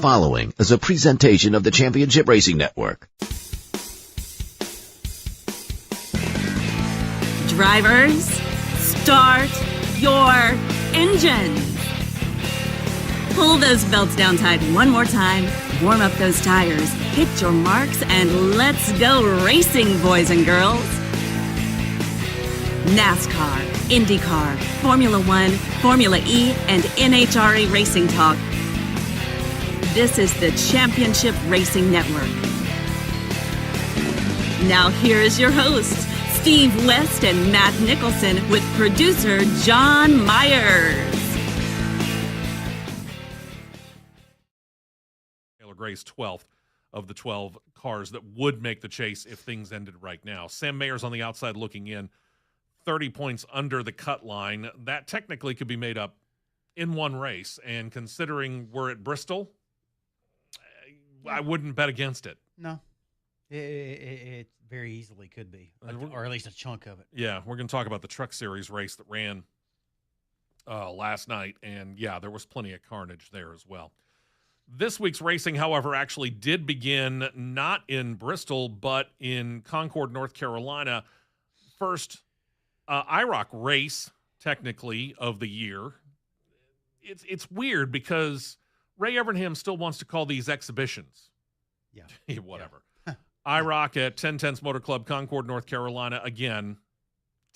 following is a presentation of the Championship Racing Network. Drivers, start your engines. Pull those belts down tight one more time, warm up those tires, hit your marks, and let's go racing, boys and girls. NASCAR, Indycar, Formula One, Formula E, and NHRA Racing Talk. This is the Championship Racing Network. Now here is your hosts, Steve West and Matt Nicholson, with producer John Myers. Taylor Gray's 12th of the 12 cars that would make the chase if things ended right now. Sam Mayer's on the outside looking in, 30 points under the cut line. That technically could be made up in one race, and considering we're at Bristol, I wouldn't bet against it. No. It very easily could be, or at least a chunk of it. Yeah, we're going to talk about the Truck Series race that ran last night, and yeah, there was plenty of carnage there as well. This week's racing, however, actually did begin not in Bristol, but in Concord, North Carolina. First IROC race, technically, of the year. It's weird because Ray Evernham still wants to call these exhibitions. Yeah. Whatever. Yeah. IROC at 1010s Motor Club, Concord, North Carolina. Again,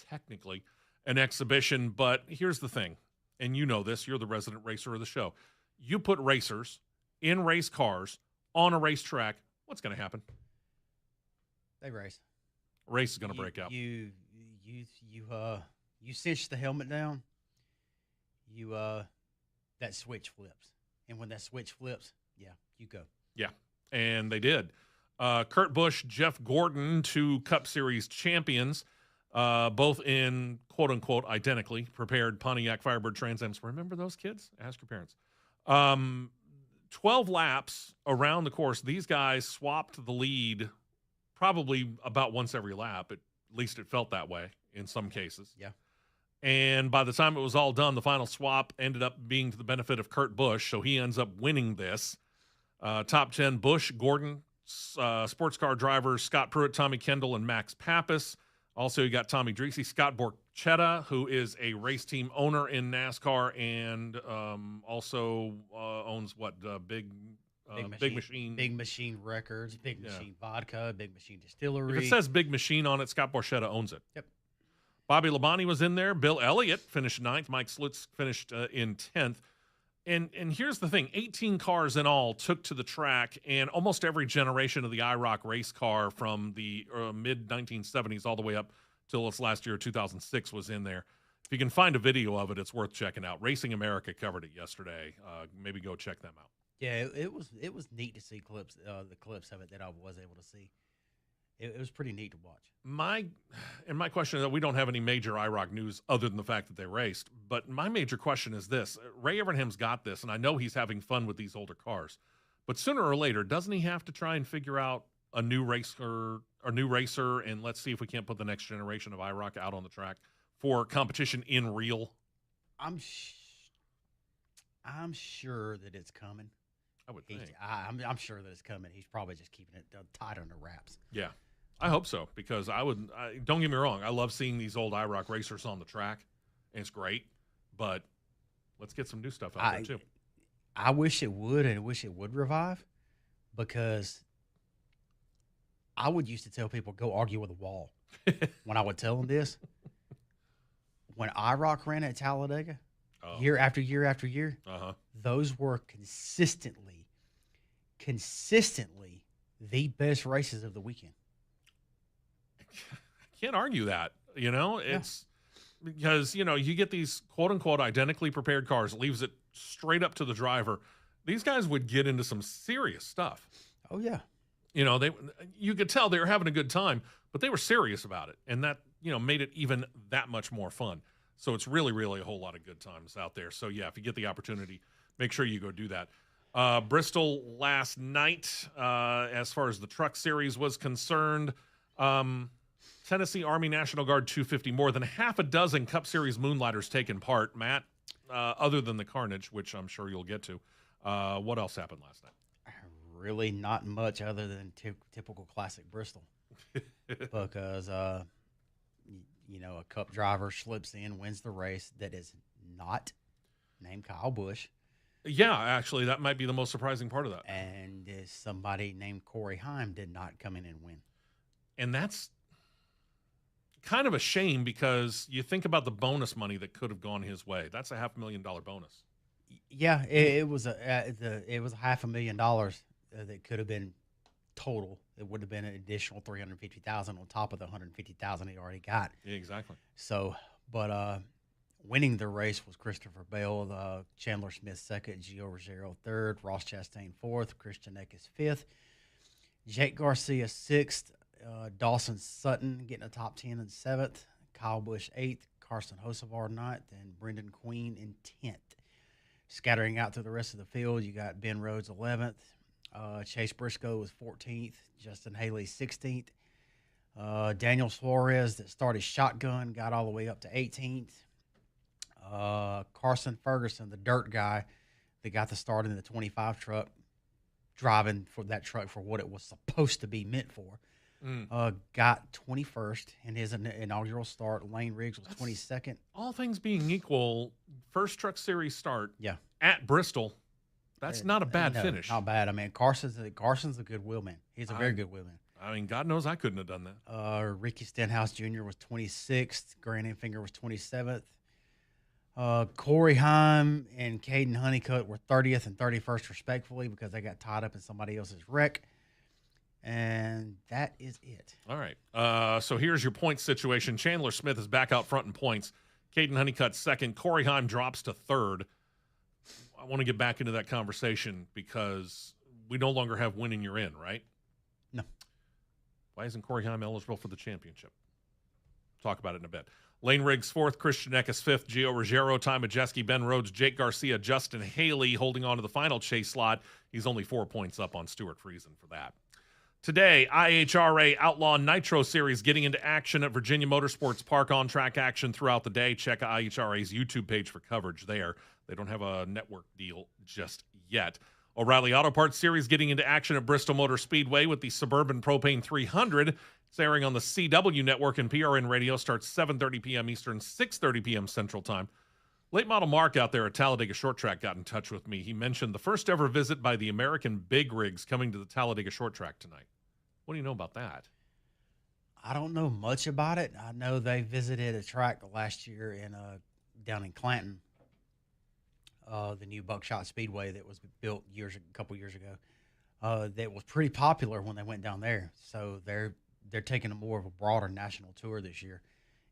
technically an exhibition, but here's the thing, and you know this, you're the resident racer of the show. You put racers in race cars on a racetrack, what's going to happen? They race. Race is going to break out. You cinch the helmet down. That switch flips, and when that switch flips, yeah, you go. Yeah, and they did. Kurt Busch, Jeff Gordon, two Cup Series champions, both in quote-unquote identically prepared Pontiac Firebird Trans Ams. Remember those kids? Ask your parents. 12 laps around the course. These guys swapped the lead probably about once every lap. At least it felt that way in some cases. Yeah. And by the time it was all done, the final swap ended up being to the benefit of Kurt Busch, so he ends up winning this. Top 10, Busch, Gordon, sports car drivers, Scott Pruitt, Tommy Kendall, and Max Pappas. Also, you got Tommy Dreesy, Scott Borchetta, who is a race team owner in NASCAR and also owns Big Machine. Big Machine Records, Big Machine Vodka, Big Machine Distillery. If it says Big Machine on it, Scott Borchetta owns it. Yep. Bobby Labonte was in there. Bill Elliott finished 9th. Mike Slutz finished in 10th. And here's the thing. 18 cars in all took to the track, and almost every generation of the IROC race car from the mid-1970s all the way up till its last year, 2006, was in there. If you can find a video of it, it's worth checking out. Racing America covered it yesterday. Maybe go check them out. Yeah, it was neat to see the clips of it that I was able to see. It was pretty neat to watch. My question is that we don't have any major IROC news other than the fact that they raced. But my major question is this. Ray Evernham's got this, and I know he's having fun with these older cars. But sooner or later, doesn't he have to try and figure out a new racer, and let's see if we can't put the next generation of IROC out on the track for competition in real? I'm sure that it's coming. I would think. I'm sure that it's coming. He's probably just keeping it tight under wraps. Yeah, I hope so, because don't get me wrong, I love seeing these old IROC racers on the track, and it's great, but let's get some new stuff out there too. I wish it would, and I wish it would revive, because I would used to tell people, go argue with a wall. When I would tell them this, when IROC ran at Talladega, year after year after year, those were consistently the best races of the weekend. I can't argue that. It's because, you get these quote-unquote identically prepared cars, leaves it straight up to the driver. These guys would get into some serious stuff. Oh, yeah. You could tell they were having a good time, but they were serious about it, and that, made it even that much more fun. So it's really, really a whole lot of good times out there. So, yeah, if you get the opportunity, make sure you go do that. Bristol last night, as far as the Truck Series was concerned, Tennessee Army National Guard 250, more than half a dozen Cup Series Moonlighters taking part, Matt, other than the carnage, which I'm sure you'll get to. What else happened last night? Really not much other than typical classic Bristol. Because, a Cup driver slips in, wins the race that is not named Kyle Busch. Yeah, actually, that might be the most surprising part of that. And somebody named Corey Heim did not come in and win. And that's kind of a shame because you think about the bonus money that could have gone his way. That's a $500,000 bonus. Yeah, it was $500,000 that could have been total. It would have been an additional $350,000 on top of the $150,000 he already got. Yeah, exactly. So, but winning the race was Christopher Bell, Chandler Smith second, Gio Ruggiero third, Ross Chastain fourth, Christian Eckes fifth, Jake Garcia sixth, Dawson Sutton getting a top 10 in seventh, Kyle Busch eighth, Carson Hocevar ninth, and Brendan Queen in 10th. Scattering out to the rest of the field, you got Ben Rhodes 11th, Chase Briscoe was 14th, Justin Haley 16th, Daniel Suarez that started shotgun got all the way up to 18th. Carson Ferguson, the dirt guy that got the start in the 25 truck, driving for that truck for what it was supposed to be meant for, got 21st in his inaugural start. Lane Riggs was 22nd. All things being equal, first Truck Series start at Bristol, that's not a bad finish. Not bad. I mean, Carson's a good wheelman. He's a very good wheelman. I mean, God knows I couldn't have done that. Ricky Stenhouse Jr. was 26th. Grant Enfinger was 27th. Corey Heim and Caden Honeycutt were 30th and 31st respectively because they got tied up in somebody else's wreck. And that is it. All right. So here's your point situation. Chandler Smith is back out front in points. Caden Honeycutt second. Corey Heim drops to third. I want to get back into that conversation because we no longer have winning you're in, right? No. Why isn't Corey Heim eligible for the championship? Talk about it in a bit. Lane Riggs fourth, Christian Eckes fifth, Gio Ruggiero, Ty Majeski, Ben Rhodes, Jake Garcia, Justin Haley holding on to the final chase slot. He's only 4 points up on Stuart Friesen for that. Today, IHRA Outlaw Nitro Series getting into action at Virginia Motorsports Park. On-track action throughout the day. Check IHRA's YouTube page for coverage there. They don't have a network deal just yet. O'Reilly Auto Parts Series getting into action at Bristol Motor Speedway with the Suburban Propane 300. It's airing on the CW network, and PRN Radio starts 7:30 p.m. Eastern, 6:30 p.m. Central Time. Late model Mark out there at Talladega Short Track got in touch with me. He mentioned the first ever visit by the American Big Rigs coming to the Talladega Short Track tonight. What do you know about that? I don't know much about it. I know they visited a track last year in down in Clanton, the new Buckshot Speedway that was built a couple years ago. That was pretty popular when they went down there. So they're taking a more of a broader national tour this year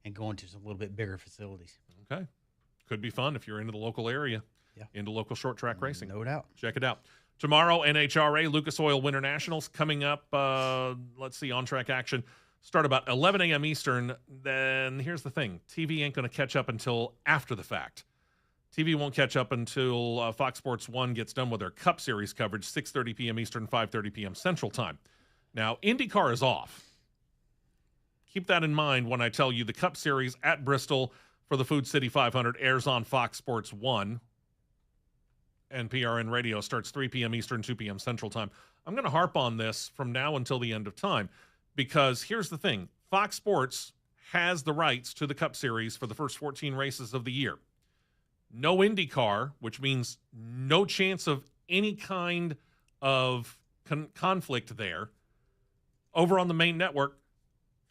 and going to some little bit bigger facilities. Okay. Could be fun if you're into the local area, into local short track racing. No doubt. Check it out. Tomorrow, NHRA Lucas Oil Winter Nationals coming up. Let's see, on-track action. Start about 11 a.m. Eastern. Then here's the thing. TV ain't going to catch up until after the fact. TV won't catch up until Fox Sports 1 gets done with their Cup Series coverage, 6:30 p.m. Eastern, 5:30 p.m. Central Time. Now, Indycar is off. Keep that in mind when I tell you the Cup Series at Bristol for the Food City 500 airs on Fox Sports 1. And PRN Radio starts 3 p.m. Eastern, 2 p.m. Central Time. I'm going to harp on this from now until the end of time because here's the thing. Fox Sports has the rights to the Cup Series for the first 14 races of the year. No IndyCar, which means no chance of any kind of conflict there. Over on the main network,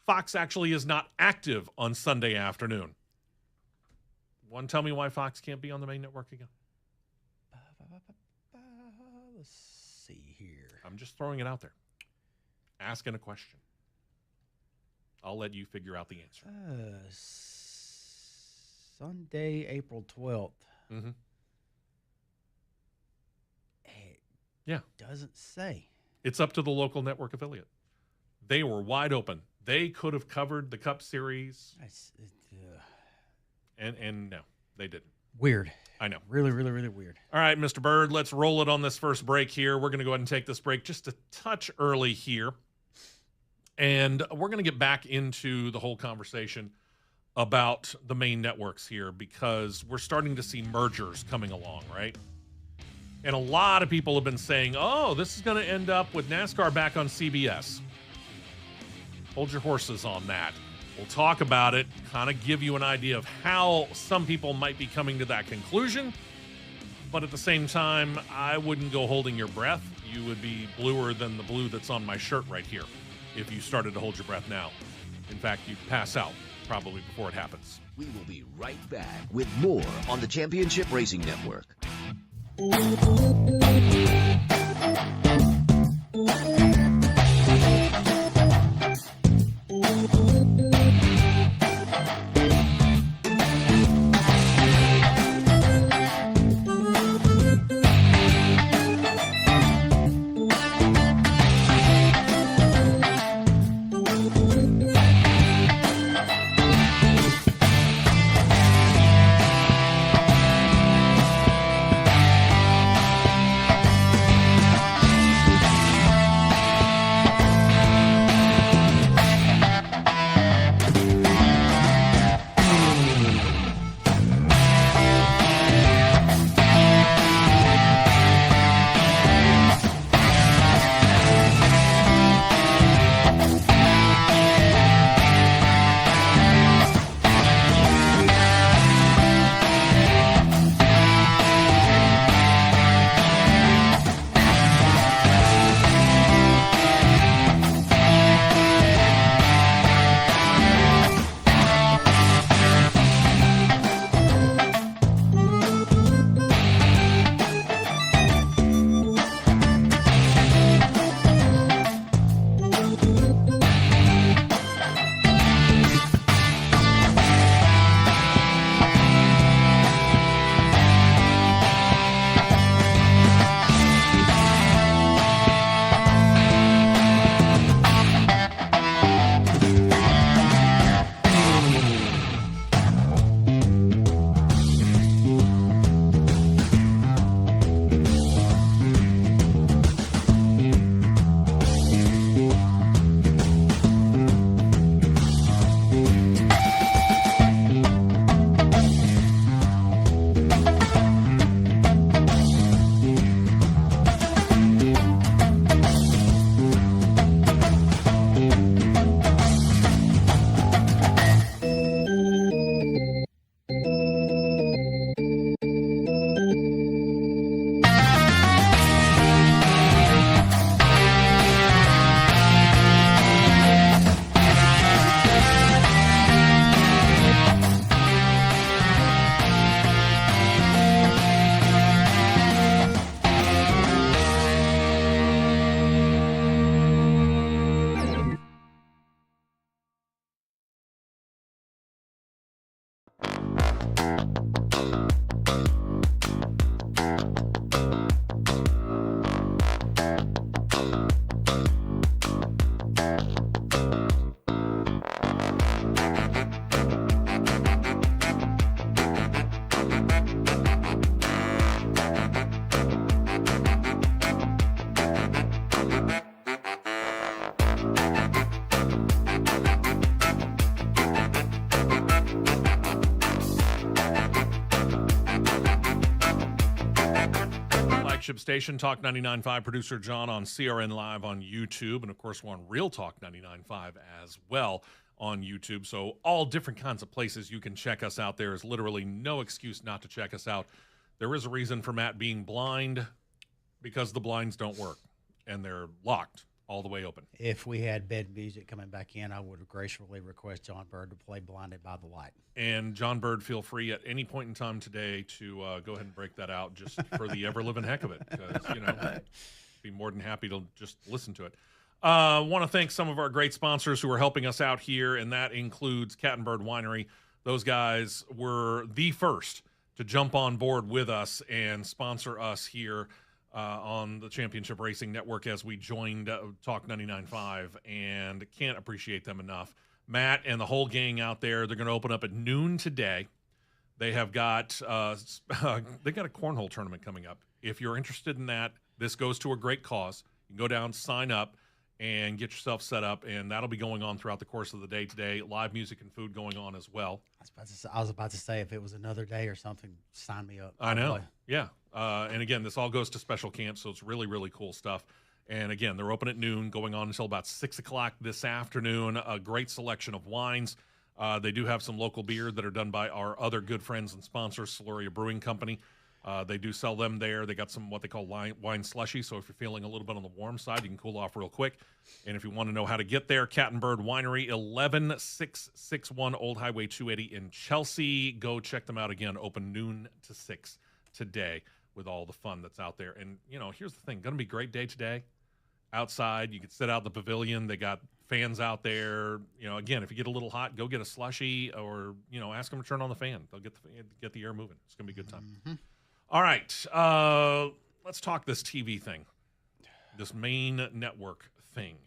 Fox actually is not active on Sunday afternoon. Want to tell me why Fox can't be on the main network again? Let's see here. I'm just throwing it out there. Asking a question. I'll let you figure out the answer. Sunday, April 12th. Mm-hmm. It doesn't say. It's up to the local network affiliate. They were wide open. They could have covered the Cup Series. And no, they didn't. Weird. I know. Really, really, really weird. All right, Mr. Bird, let's roll it on this first break here. We're going to go ahead and take this break just a touch early here. And we're going to get back into the whole conversation about the main networks here because we're starting to see mergers coming along, right? And a lot of people have been saying, oh, this is going to end up with NASCAR back on CBS. Hold your horses on that. We'll talk about it, kind of give you an idea of how some people might be coming to that conclusion. But at the same time, I wouldn't go holding your breath. You would be bluer than the blue that's on my shirt right here if you started to hold your breath now. In fact, you'd pass out probably before it happens. We will be right back with more on the Championship Racing Network. Station, Talk 99.5, producer John on CRN Live on YouTube, and of course we're on Real Talk 99.5 as well on YouTube. So all different kinds of places you can check us out. There is literally no excuse not to check us out. There is a reason for Matt being blind, because the blinds don't work and they're locked all the way open. If we had bed music coming back in, I would graciously request John Bird to play Blinded by the Light. And John Bird, feel free at any point in time today to go ahead and break that out just for the ever-living heck of it, because, you know, I'd be more than happy to just listen to it. Want to thank some of our great sponsors who are helping us out here, and that includes Cat and Bird Winery. Those guys were the first to jump on board with us and sponsor us here on the Championship Racing Network as we joined Talk 99.5, and can't appreciate them enough. Matt and the whole gang out there, they're going to open up at noon today. They have got they got a cornhole tournament coming up. If you're interested in that, this goes to a great cause. You can go down, sign up, and get yourself set up, and that'll be going on throughout the course of the day today. Live music and food going on as well. I was about to say if it was another day or something, sign me up. I know. Yeah. And again, this all goes to special camp, so it's really, really cool stuff. And again, they're open at noon, going on until about 6 o'clock this afternoon. A great selection of wines. They do have some local beer that are done by our other good friends and sponsors, Soloria Brewing Company. They do sell them there. They got some what they call wine slushy, so if you're feeling a little bit on the warm side, you can cool off real quick. And if you want to know how to get there, Cat and Bird Winery, 11661 Old Highway 280 in Chelsea. Go check them out again, open noon to 6 today with all the fun that's out there. And, you know, here's the thing. Going to be a great day today. Outside, you could sit out in the pavilion. They got fans out there. You know, again, if you get a little hot, go get a slushie or, you know, ask them to turn on the fan. They'll get the air moving. It's going to be a good time. Mm-hmm. All right. Let's talk this TV thing, this main network thing.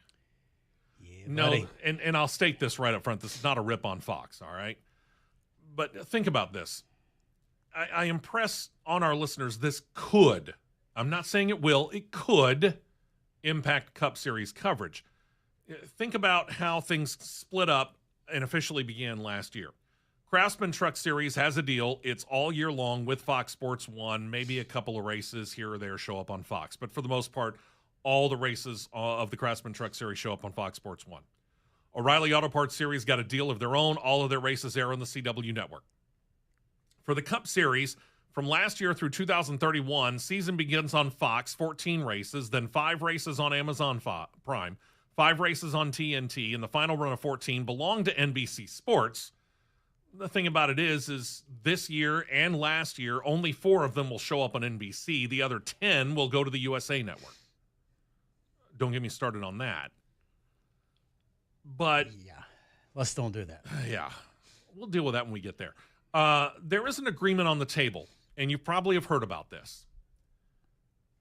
Yeah, no, and I'll state this right up front. This is not a rip on Fox, all right? But think about this. I impress on our listeners this could, I'm not saying it will, it could impact Cup Series coverage. Think about how things split up and officially began last year. Craftsman Truck Series has a deal. It's all year long with Fox Sports 1. Maybe a couple of races here or there show up on Fox. But for the most part, all the races of the Craftsman Truck Series show up on Fox Sports 1. O'Reilly Auto Parts Series got a deal of their own. All of their races air on the CW network. For the Cup Series, from last year through 2031, season begins on Fox, 14 races, then 5 races on Amazon Prime, 5 races on TNT, and the final run of 14 belong to NBC Sports. The thing about it is this year and last year, only 4 of them will show up on NBC. The other 10 will go to the USA Network. Don't get me started on that. But yeah, let's don't do that. Yeah, we'll deal with that when we get there. There is an agreement on the table, and you probably have heard about this.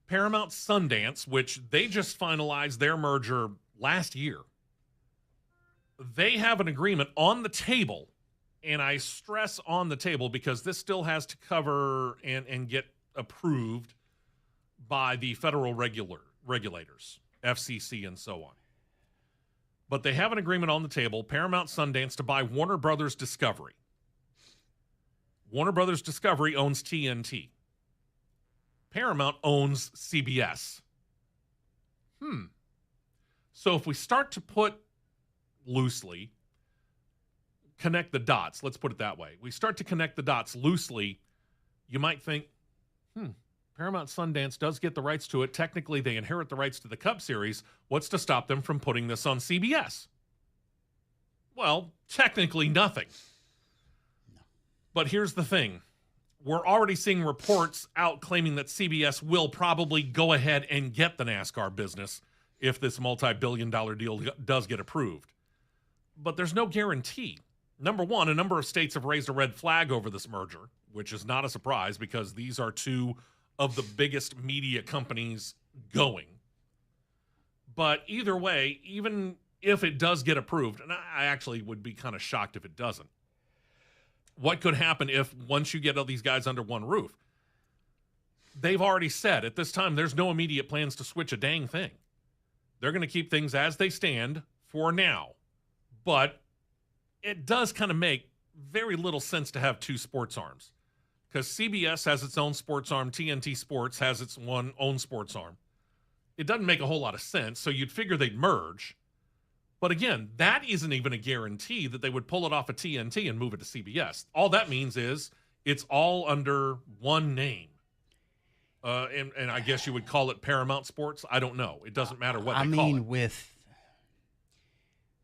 Paramount Sundance, which they just finalized their merger last year, they have an agreement on the table. And I stress on the table because this still has to cover and get approved by the federal regulators, FCC and so on. But they have an agreement on the table, Paramount Sundance, to buy Warner Brothers Discovery. Warner Brothers Discovery owns TNT. Paramount owns CBS. So if we start to put loosely, connect the dots, let's put it that way. We start to connect the dots loosely, you might think, Paramount Sundance does get the rights to it. Technically, they inherit the rights to the Cup Series. What's to stop them from putting this on CBS? Well, technically nothing. No. But here's the thing. We're already seeing reports out claiming that CBS will probably go ahead and get the NASCAR business if this multi-billion-dollar deal does get approved. But there's no guarantee. Number one, a number of states have raised a red flag over this merger, which is not a surprise because these are 2 of the biggest media companies going. But either way, even if it does get approved, and I actually would be kind of shocked if it doesn't, what could happen if once you get all these guys under one roof? They've already said at this time there's no immediate plans to switch a dang thing. They're going to keep things as they stand for now. But it does kind of make very little sense to have 2 sports arms because CBS has its own sports arm. TNT Sports has its own sports arm. It doesn't make a whole lot of sense. So you'd figure they'd merge. But again, that isn't even a guarantee that they would pull it off of TNT and move it to CBS. All that means is it's all under one name. And I guess you would call it Paramount Sports. I don't know. It doesn't matter what they call it. I mean,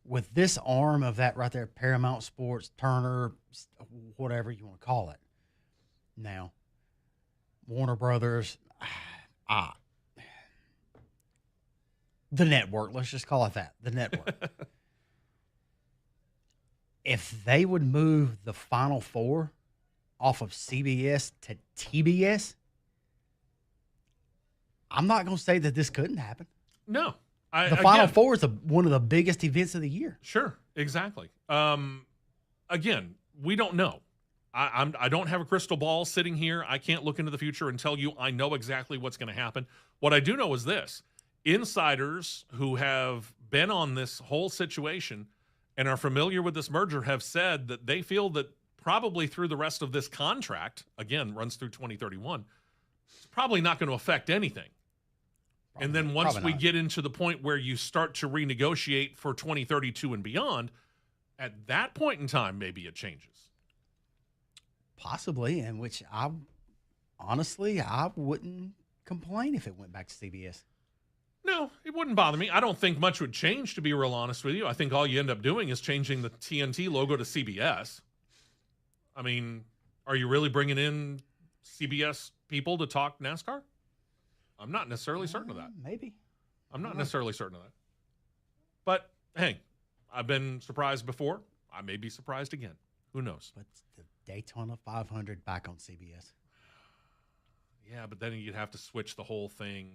with this arm of that right there, Paramount Sports, Turner, whatever you want to call it. Now, Warner Brothers, the network, let's just call it that, the network. If they would move the Final Four off of CBS to TBS, I'm not going to say that this couldn't happen. No. The Final Four is one of the biggest events of the year. Sure, exactly. Again, we don't know. I don't have a crystal ball sitting here. I can't look into the future and tell you I know exactly what's going to happen. What I do know is this. Insiders who have been on this whole situation and are familiar with this merger have said that they feel that probably through the rest of this contract, again, runs through 2031, it's probably not going to affect anything. And then once we get into the point where you start to renegotiate for 2032 and beyond, at that point in time, maybe it changes. Possibly, and which I wouldn't complain if it went back to CBS. No, it wouldn't bother me. I don't think much would change, to be real honest with you. I think all you end up doing is changing the TNT logo to CBS. I mean, are you really bringing in CBS people to talk NASCAR? I'm not necessarily certain of that. Maybe. I'm not necessarily certain of that. But, hey, I've been surprised before. I may be surprised again. Who knows? But the Daytona 500 back on CBS. Yeah, but then you'd have to switch the whole thing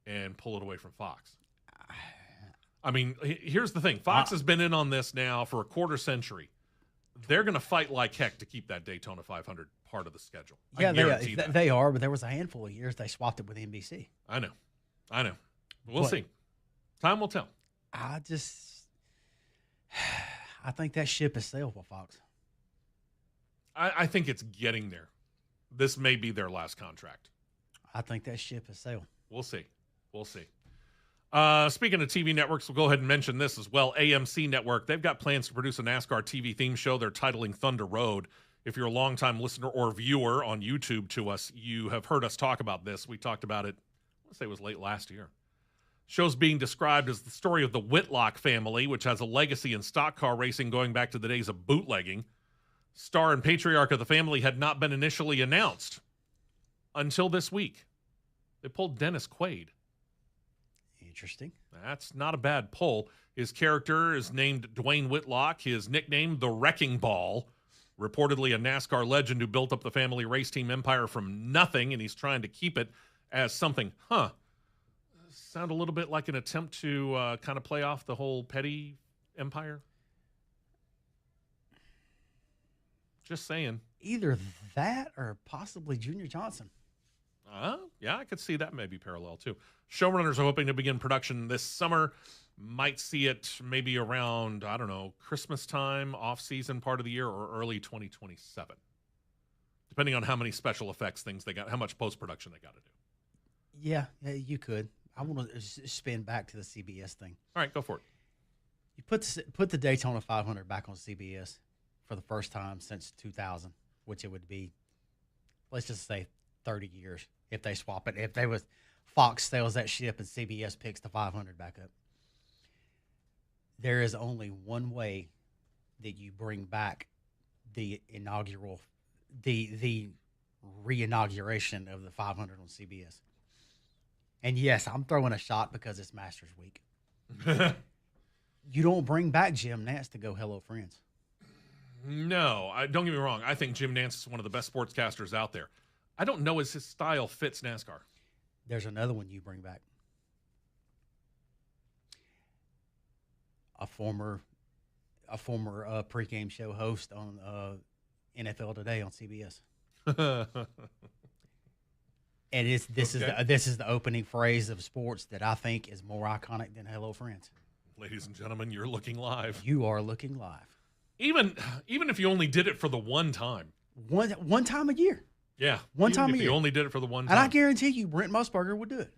and pull it away from Fox. I mean, here's the thing. Fox has been in on this now for a quarter century. They're going to fight like heck to keep that Daytona 500 part of the schedule. Yeah, they are, but there was a handful of years they swapped it with NBC. I know. We'll see. Time will tell. I think that ship has sailed for Fox. I think it's getting there. This may be their last contract. I think that ship has sailed. We'll see. Speaking of TV networks, we'll go ahead and mention this as well. AMC Network, they've got plans to produce a NASCAR TV theme show they're titling Thunder Road. If you're a longtime listener or viewer on YouTube to us, you have heard us talk about this. We talked about it, let's say it was late last year. Show's being described as the story of the Whitlock family, which has a legacy in stock car racing going back to the days of bootlegging. Star and patriarch of the family had not been initially announced until this week. They pulled Dennis Quaid. Interesting. That's not a bad pull. His character is named Dwayne Whitlock. His nickname, the Wrecking Ball. Reportedly a NASCAR legend who built up the family race team empire from nothing, and he's trying to keep it as something, sound a little bit like an attempt to kind of play off the whole Petty empire? Just saying. Either that or possibly Junior Johnson. Yeah, I could see that maybe parallel too. Showrunners are hoping to begin production this summer. Might see it maybe around, I don't know, Christmas time, off-season part of the year, or early 2027. Depending on how many special effects things they got, how much post-production they got to do. Yeah, you could. I want to spin back to the CBS thing. All right, go for it. You put the Daytona 500 back on CBS for the first time since 2000, which it would be, let's just say, 30 years if they swap it. If they was Fox sells that ship and CBS picks the 500 back up. There is only one way that you bring back the re-inauguration of the 500 on CBS. And yes, I'm throwing a shot because it's Masters Week. You don't bring back Jim Nantz to go Hello Friends. No, don't get me wrong. I think Jim Nantz is one of the best sportscasters out there. I don't know as his style fits NASCAR. There's another one you bring back. A former pregame show host on NFL Today on CBS. And this is the opening phrase of sports that I think is more iconic than Hello Friends. Ladies and gentlemen, you're looking live. You are looking live. Even if you only did it for the one time. One time a year. Yeah. One time a year. If you only did it for the one time. And I guarantee you Brent Musburger would do it.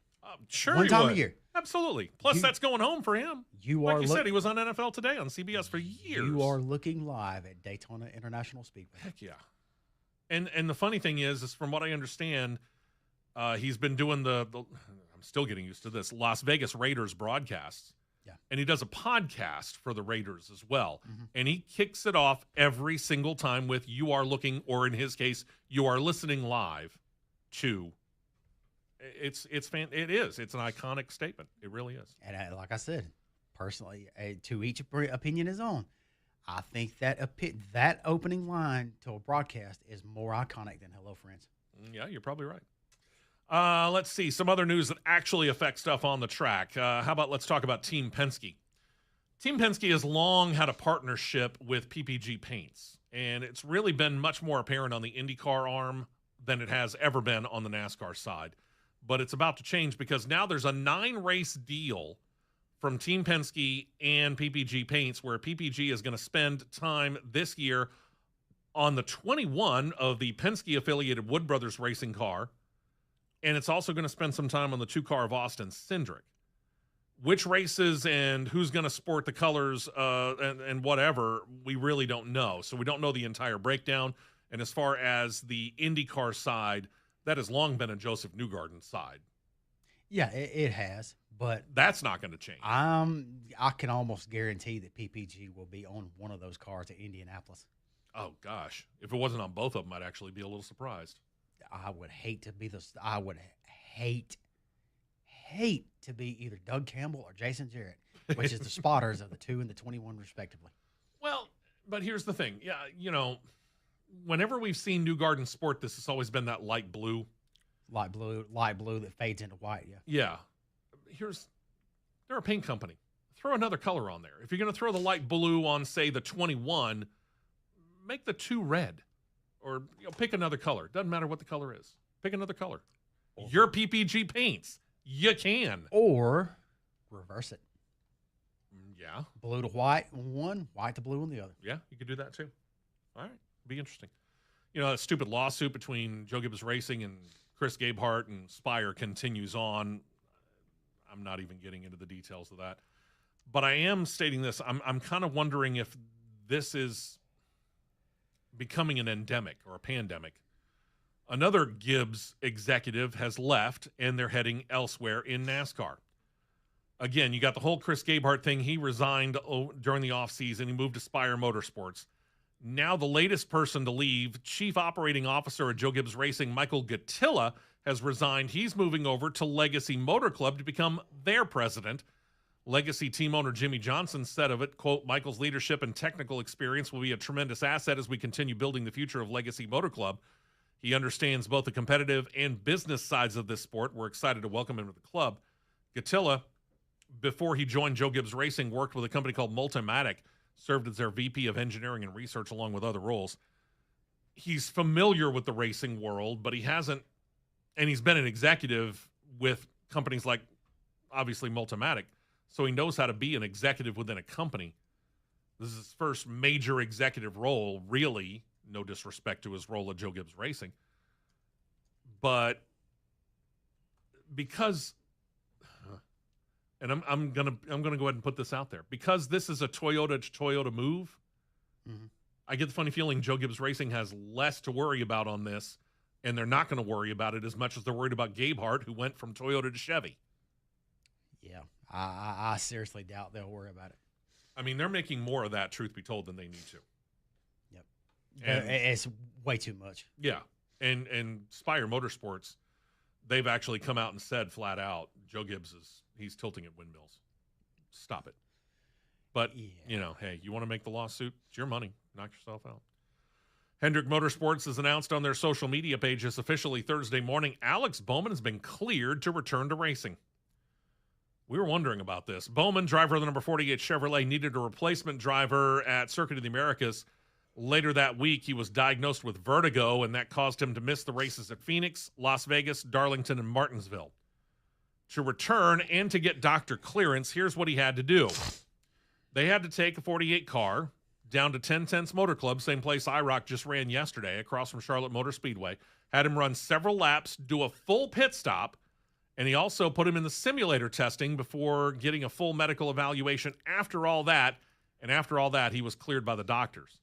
Sure, one time would. a year. Absolutely. Plus, that's going home for him. Like you said, he was on NFL Today on CBS for years. You are looking live at Daytona International Speedway. Heck yeah. And the funny thing is from what I understand, he's been doing the I'm still getting used to this, Las Vegas Raiders broadcasts. Yeah. And he does a podcast for the Raiders as well. Mm-hmm. And he kicks it off every single time with you are looking, or in his case, you are listening live to. It is an iconic statement. It really is. And like I said, personally, to each opinion his own. I think that opening line to a broadcast is more iconic than Hello Friends. Yeah, you're probably right. Let's see some other news that actually affects stuff on the track. How about let's talk about Team Penske. Team Penske has long had a partnership with PPG Paints, and it's really been much more apparent on the Indycar arm than it has ever been on the NASCAR side. But it's about to change because now there's a 9-race deal from Team Penske and PPG Paints where PPG is going to spend time this year on the 21 of the Penske-affiliated Wood Brothers racing car and it's also going to spend some time on the 2-car of Austin Cindric. Which races and who's going to sport the colors and whatever, we really don't know. So we don't know the entire breakdown. And as far as the IndyCar side, that has long been a Joseph Newgarden side. Yeah, it has, but that's not going to change. I can almost guarantee that PPG will be on one of those cars at Indianapolis. Oh gosh, if it wasn't on both of them, I'd actually be a little surprised. I would hate to be I would hate to be either Doug Campbell or Jason Jarrett, which is the spotters of the 2 and the 21 respectively. Well, but here's the thing. Yeah, whenever we've seen Newgarden sport this, it's always been that light blue that fades into white. Yeah. They're a paint company. Throw another color on there. If you're going to throw the light blue on, say, the 21, make the 2 red, or pick another color. Doesn't matter what the color is. Pick another color. Your PPG paints. You can. Or reverse it. Yeah. Blue to white on one, white to blue on the other. Yeah, you could do that too. All right. Be interesting. A stupid lawsuit between Joe Gibbs Racing and Chris Gabehart and Spire continues on. I'm not even getting into the details of that. But I am stating this. I'm kind of wondering if this is becoming an endemic or a pandemic. Another Gibbs executive has left, and they're heading elsewhere in NASCAR. Again, you got the whole Chris Gabehart thing. He resigned during the offseason. He moved to Spire Motorsports. Now the latest person to leave, Chief Operating Officer at Joe Gibbs Racing, Michael Gattilla, has resigned. He's moving over to Legacy Motor Club to become their president. Legacy team owner Jimmy Johnson said of it, quote, "Michael's leadership and technical experience will be a tremendous asset as we continue building the future of Legacy Motor Club. He understands both the competitive and business sides of this sport. We're excited to welcome him to the club." Gattilla, before he joined Joe Gibbs Racing, worked with a company called Multimatic, served as their VP of Engineering and Research along with other roles. He's familiar with the racing world, but he hasn't, and he's been an executive with companies like, obviously, Multimatic, so he knows how to be an executive within a company. This is his first major executive role, really. No disrespect to his role at Joe Gibbs Racing. But because, and I'm gonna go ahead and put this out there, because this is a Toyota to Toyota move, I get the funny feeling Joe Gibbs Racing has less to worry about on this, and they're not going to worry about it as much as they're worried about Gabehart, who went from Toyota to Chevy. Yeah, I seriously doubt they'll worry about it. I mean, they're making more of that, truth be told, than they need to. And it's way too much. Yeah. And Spire Motorsports, they've actually come out and said flat out, Joe Gibbs he's tilting at windmills. Stop it. But, hey, you want to make the lawsuit? It's your money. Knock yourself out. Hendrick Motorsports has announced on their social media pages officially Thursday morning, Alex Bowman has been cleared to return to racing. We were wondering about this. Bowman, driver of the number 48 Chevrolet, needed a replacement driver at Circuit of the Americas. Later that week, he was diagnosed with vertigo, and that caused him to miss the races at Phoenix, Las Vegas, Darlington, and Martinsville. To return and to get doctor clearance, here's what he had to do. They had to take a 48 car down to 10 Tenths Motor Club, same place IROC just ran yesterday, across from Charlotte Motor Speedway, had him run several laps, do a full pit stop, and he also put him in the simulator testing before getting a full medical evaluation after all that, and after all that, he was cleared by the doctors.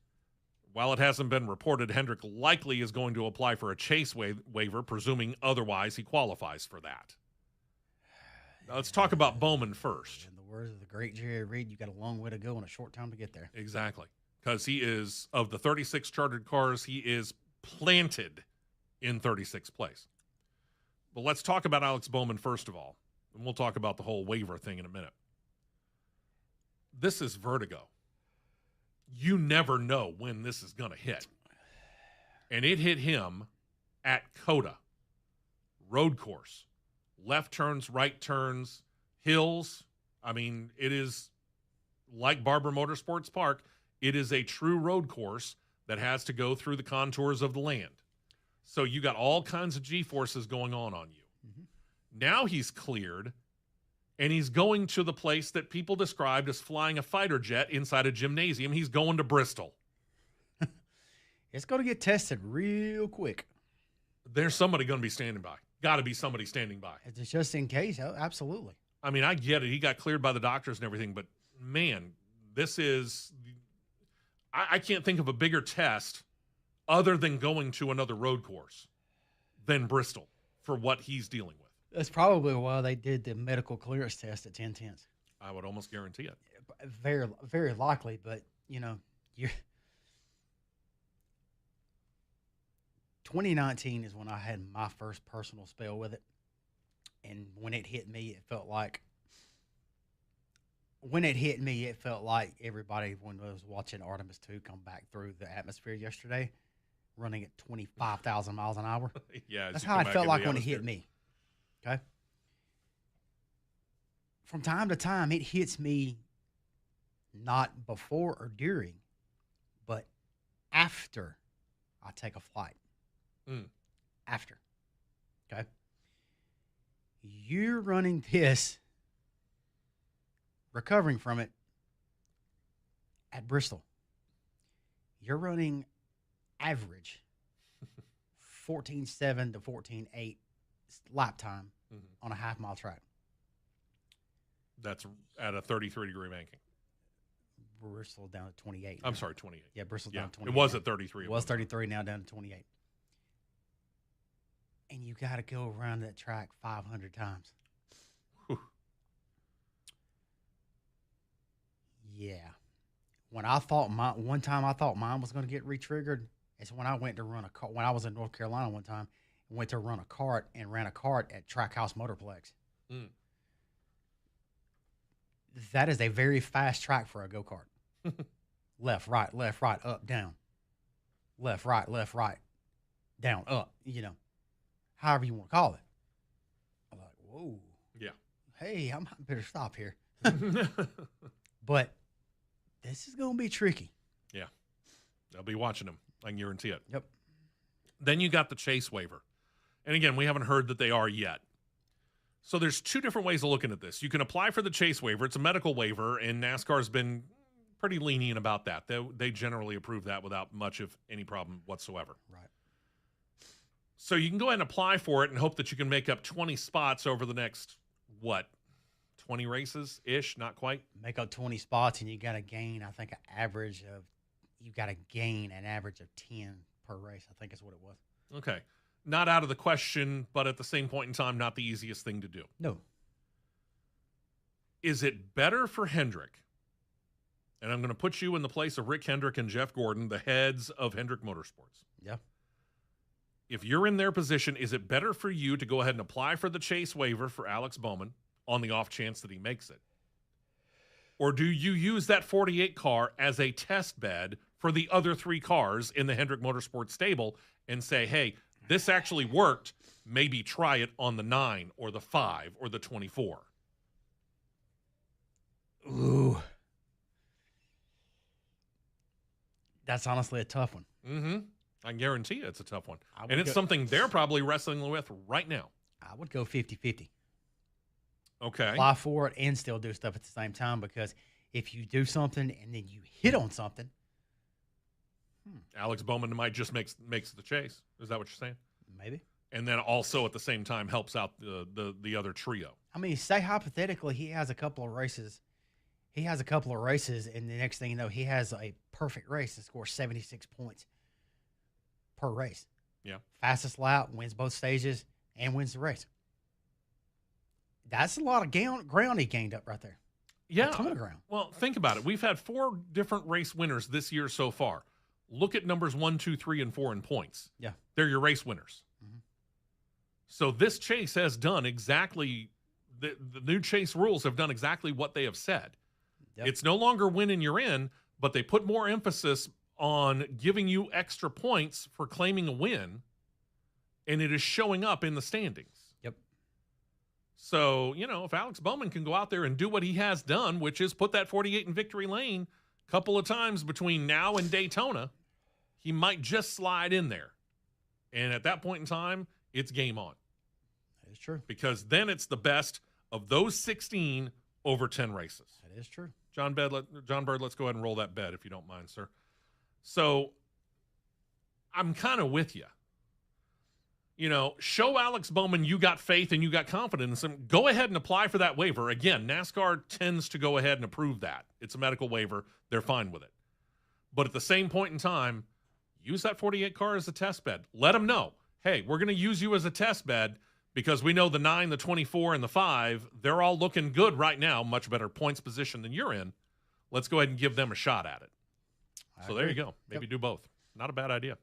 While it hasn't been reported, Hendrick likely is going to apply for a chase waiver, presuming otherwise he qualifies for that. Now, let's talk about Bowman first. In the words of the great Jerry Reed, you got a long way to go and a short time to get there. Exactly. Because he is, of the 36 chartered cars, he is planted in 36th place. But let's talk about Alex Bowman first of all, and we'll talk about the whole waiver thing in a minute. This is vertigo. You never know when this is going to hit. And it hit him at COTA, road course, left turns, right turns, hills. I mean, it is like Barber Motorsports Park. It is a true road course that has to go through the contours of the land. So you got all kinds of G-forces going on you. Mm-hmm. Now he's cleared, and he's going to the place that people described as flying a fighter jet inside a gymnasium. He's going to Bristol. It's going to get tested real quick. There's somebody going to be standing by. got to be somebody standing by. It's just in case. Oh, absolutely. I mean, I get it. He got cleared by the doctors and everything, but man, this is, I can't think of a bigger test other than going to another road course than Bristol for what he's dealing with. That's probably why they did the medical clearance test at 10/10. I would almost guarantee it. Very, very likely, but, you know, 2019 is when I had my first personal spell with it. And when it hit me, it felt like everybody, when I was watching Artemis 2 come back through the atmosphere yesterday, running at 25,000 miles an hour. Yeah. That's how I felt like when it hit me. Okay. From time to time, it hits me not before or during, but after I take a flight. After. Okay. You're running this, recovering from it at Bristol. You're running average 14.7 to 14.8 lap time on a half-mile track. That's at a 33-degree banking. Bristol down to 28. I'm sorry, 28. Yeah, Bristol down to 28. It was at 33. It was 33, now down to 28. And you got to go around that track 500 times. Whew. Yeah. When I thought one time I thought mine was going to get re-triggered, it's when I went to run a car. When I was in North Carolina one time, I went to run a kart and ran a kart at Trackhouse Motorplex. That is a very fast track for a go-kart. Left, right, up, down. Left, right, down, up, you know. However you want to call it. I'm like, whoa. Yeah. Hey, I better stop here. But this is going to be tricky. Yeah. They'll be watching them. I can guarantee it. Yep. Then you got the chase waiver. And again, we haven't heard that they are yet. So there's two different ways of looking at this. You can apply for the chase waiver. It's a medical waiver, and NASCAR's been pretty lenient about that. They generally approve that without much of any problem whatsoever. Right. So you can go ahead and apply for it and hope that you can make up 20 spots over the next, 20 races-ish? Not quite? Make up 20 spots, and you got to gain, I think, an average of 10 per race, I think is what it was. Okay. Not out of the question, but at the same point in time, not the easiest thing to do. No. Is it better for Hendrick? And I'm going to put you in the place of Rick Hendrick and Jeff Gordon, the heads of Hendrick Motorsports. Yeah. If you're in their position, is it better for you to go ahead and apply for the chase waiver for Alex Bowman on the off chance that he makes it? Or do you use that 48 car as a test bed for the other three cars in the Hendrick Motorsports stable and say, hey, this actually worked. Maybe try it on the 9 or the 5 or the 24. Ooh. That's honestly a tough one. Mm-hmm. I guarantee you it's a tough one. And it's something they're probably wrestling with right now. I would go 50-50. Okay. Apply for it and still do stuff at the same time, because if you do something and then you hit on something. Alex Bowman might just makes the chase. Is that what you're saying? Maybe. And then also at the same time helps out the other trio. I mean, say hypothetically he has a couple of races. And the next thing you know, he has a perfect race and scores 76 points per race. Yeah. Fastest lap, wins both stages, and wins the race. That's a lot of ground he gained up right there. Yeah. A ton of ground. Well, think about it. We've had 4 different race winners this year so far. Look at numbers 1, 2, 3, and 4 in points. Yeah. They're your race winners. Mm-hmm. So this chase has done exactly, the new chase rules have done exactly what they have said. Yep. It's no longer winning you're in, but they put more emphasis on giving you extra points for claiming a win, and it is showing up in the standings. Yep. So, if Alex Bowman can go out there and do what he has done, which is put that 48 in victory lane a couple of times between now and Daytona, he might just slide in there. And at that point in time, it's game on. That is true. Because then it's the best of those 16 over 10 races. That is true. John Bird, let's go ahead and roll that bet if you don't mind, sir. So I'm kind of with you. show Alex Bowman you got faith and you got confidence, and go ahead and apply for that waiver. Again, NASCAR tends to go ahead and approve that. It's a medical waiver. They're fine with it. But at the same point in time, use that 48 car as a test bed. Let them know, hey, we're going to use you as a test bed because we know the 9, the 24, and the 5, they're all looking good right now, much better points position than you're in. Let's go ahead and give them a shot at it. So there you go. Maybe do both. Not a bad idea.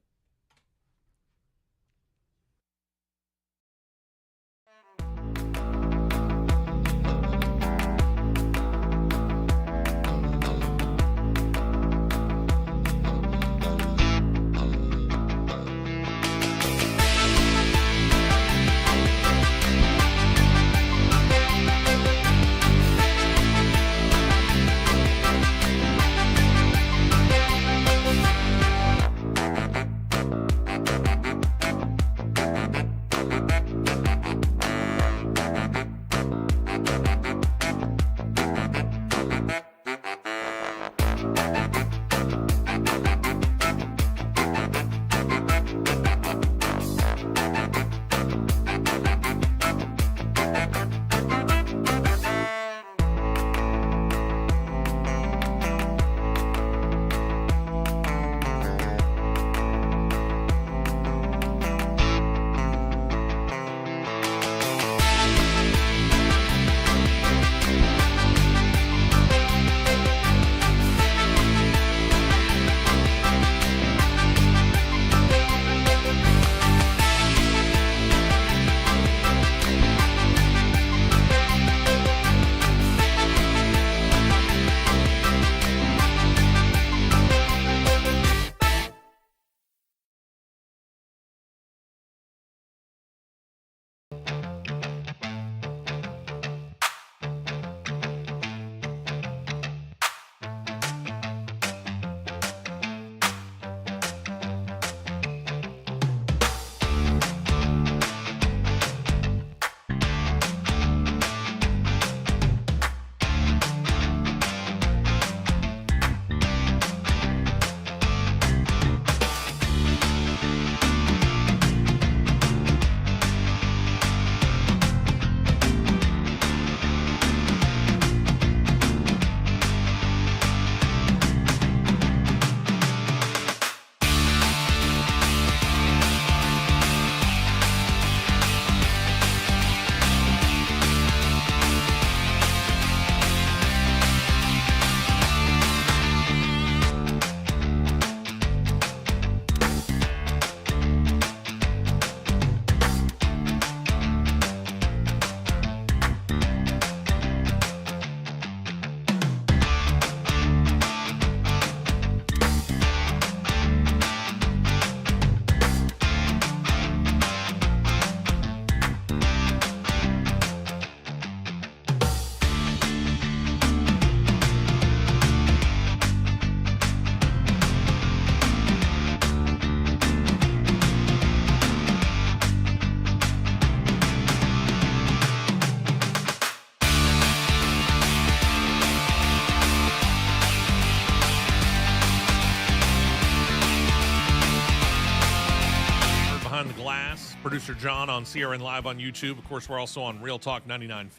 Producer John on CRN Live on YouTube. Of course, we're also on Real Talk 99.5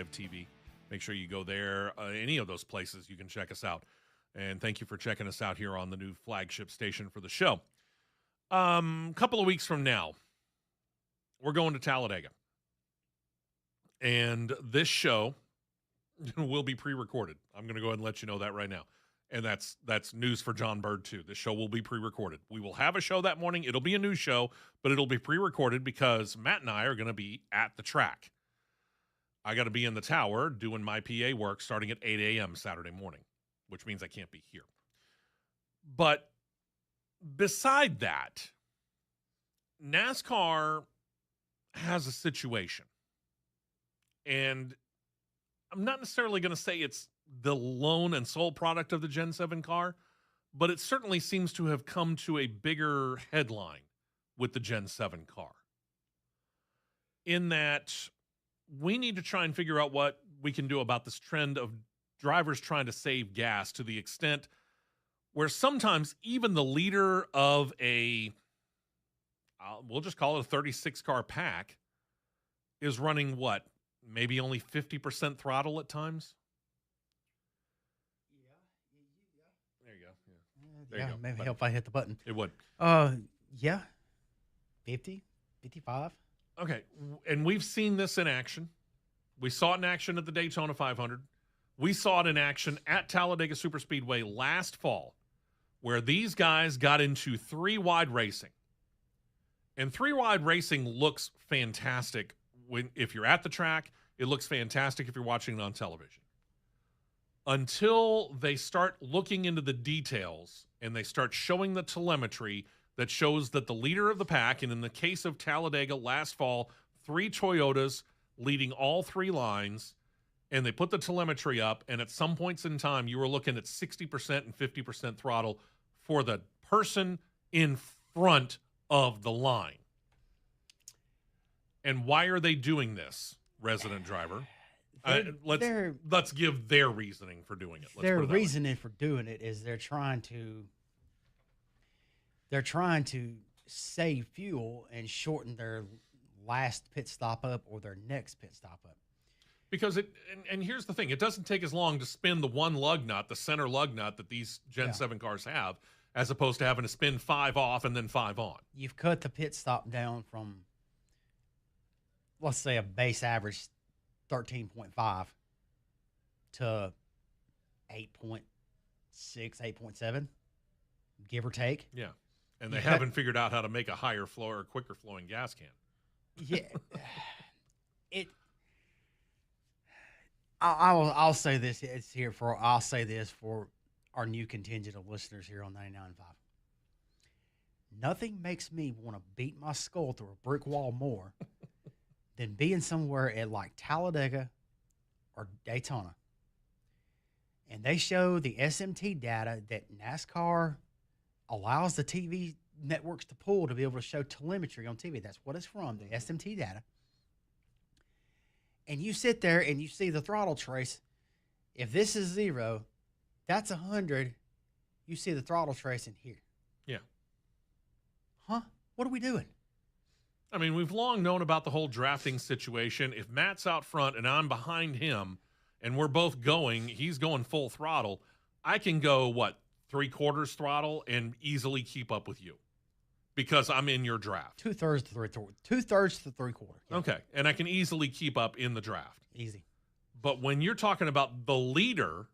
TV. Make sure you go there. Any of those places, you can check us out. And thank you for checking us out here on the new flagship station for the show. Couple of weeks from now, we're going to Talladega. And this show will be pre-recorded. I'm going to go ahead and let you know that right now. And that's news for John Bird, too. The show will be pre-recorded. We will have a show that morning. It'll be a news show, but it'll be pre-recorded because Matt and I are going to be at the track. I got to be in the tower doing my PA work starting at 8 a.m. Saturday morning, which means I can't be here. But beside that, NASCAR has a situation. And I'm not necessarily going to say it's the lone and sole product of the Gen 7 car, but it certainly seems to have come to a bigger headline with the Gen 7 car. In that we need to try and figure out what we can do about this trend of drivers trying to save gas to the extent where sometimes even the leader of a, we'll just call it a 36-car pack, is running what? Maybe only 50% throttle at times? There you go. Yeah. There you go. Maybe help if I hit the button. It would. Yeah. 50, 55. Okay. And we've seen this in action. We saw it in action at the Daytona 500. We saw it in action at Talladega Superspeedway last fall, where these guys got into 3-wide racing. And 3-wide racing looks fantastic if you're at the track. It looks fantastic if you're watching it on television. Until they start looking into the details and they start showing the telemetry that shows that the leader of the pack, and in the case of Talladega last fall, 3 Toyotas leading all 3 lines, and they put the telemetry up, and at some points in time, you were looking at 60% and 50% throttle for the person in front of the line. And why are they doing this, resident driver? Let's give their reasoning for doing it. Their reasoning for doing it is they're trying to save fuel and shorten their last pit stop up or their next pit stop up. Because and here's the thing, it doesn't take as long to spin the one lug nut, the center lug nut that these Gen 7 cars have, as opposed to having to spin 5 off and then 5 on. You've cut the pit stop down from, let's say, a base average 13.5 to 8.6, 8.7, give or take. Yeah. And they haven't figured out how to make a higher flow or quicker flowing gas can. Yeah. I'll say this. I'll say this for our new contingent of listeners here on 99.5. Nothing makes me want to beat my skull through a brick wall more than being somewhere at like Talladega or Daytona. And they show the SMT data that NASCAR allows the TV networks to pull to be able to show telemetry on TV. That's what it's from, the SMT data. And you sit there and you see the throttle trace. If this is 0, that's 100. You see the throttle trace in here. Yeah. Huh? What are we doing? I mean, we've long known about the whole drafting situation. If Matt's out front and I'm behind him and we're both going, he's going full throttle, I can go, 3/4 throttle and easily keep up with you because I'm in your draft. 2/3 to 3/4. 2/3 to 3/4. Yeah. Okay. And I can easily keep up in the draft. Easy. But when you're talking about the leader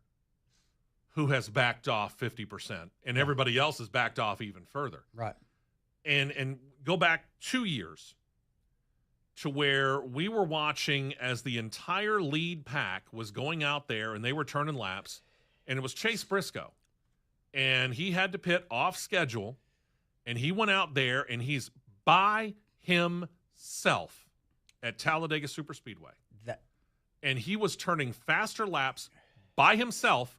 who has backed off 50% and everybody else has backed off even further. Right. And go back 2 years to where we were watching as the entire lead pack was going out there and they were turning laps, and it was Chase Briscoe. And he had to pit off schedule, and he went out there and he's by himself at Talladega Superspeedway. And he was turning faster laps by himself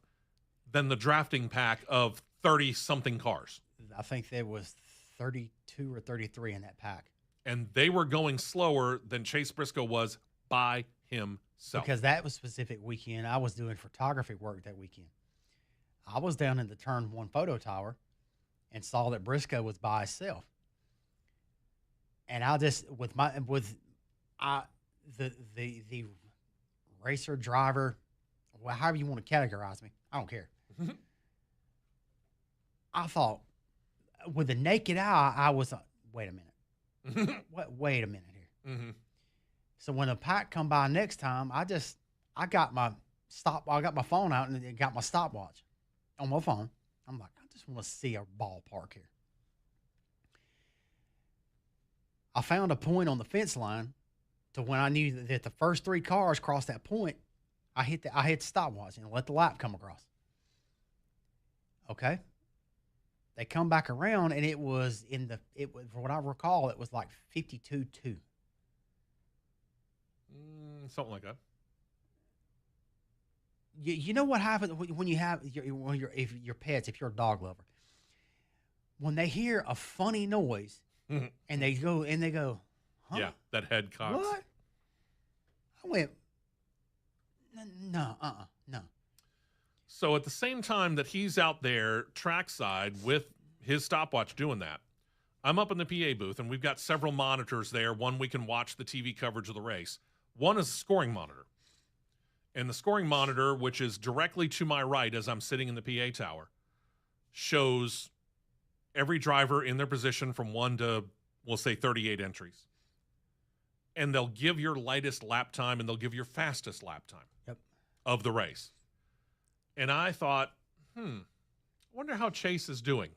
than the drafting pack of 30-something cars. I think there was 32 or 33 in that pack. And they were going slower than Chase Briscoe was by himself. Because that was specific weekend. I was doing photography work that weekend. I was down in the Turn 1 photo tower and saw that Briscoe was by himself. And I just, the racer, driver, well, however you want to categorize me, I don't care. I thought, with the naked eye, I was, wait a minute. Wait a minute here. Mm-hmm. So when the pack come by next time, I got my phone out and got my stopwatch on my phone. I'm like, I just want to see a ballpark here. I found a point on the fence line to when I knew that the first 3 cars crossed that point, I hit the stopwatch and let the lap come across. Okay. They come back around and it was for what I recall, it was like 52.2. Something like that. You know what happens when you have if your pets, if you're a dog lover, when they hear a funny noise and they go, huh? Yeah, that head cocks. What? I went, no. So at the same time that he's out there trackside with his stopwatch doing that, I'm up in the PA booth, and we've got several monitors there. One, we can watch the TV coverage of the race. One is a scoring monitor. And the scoring monitor, which is directly to my right as I'm sitting in the PA tower, shows every driver in their position from 1 to, we'll say, 38 entries. And they'll give your lightest lap time, and they'll give your fastest lap time of the race. And I thought, I wonder how Chase is doing.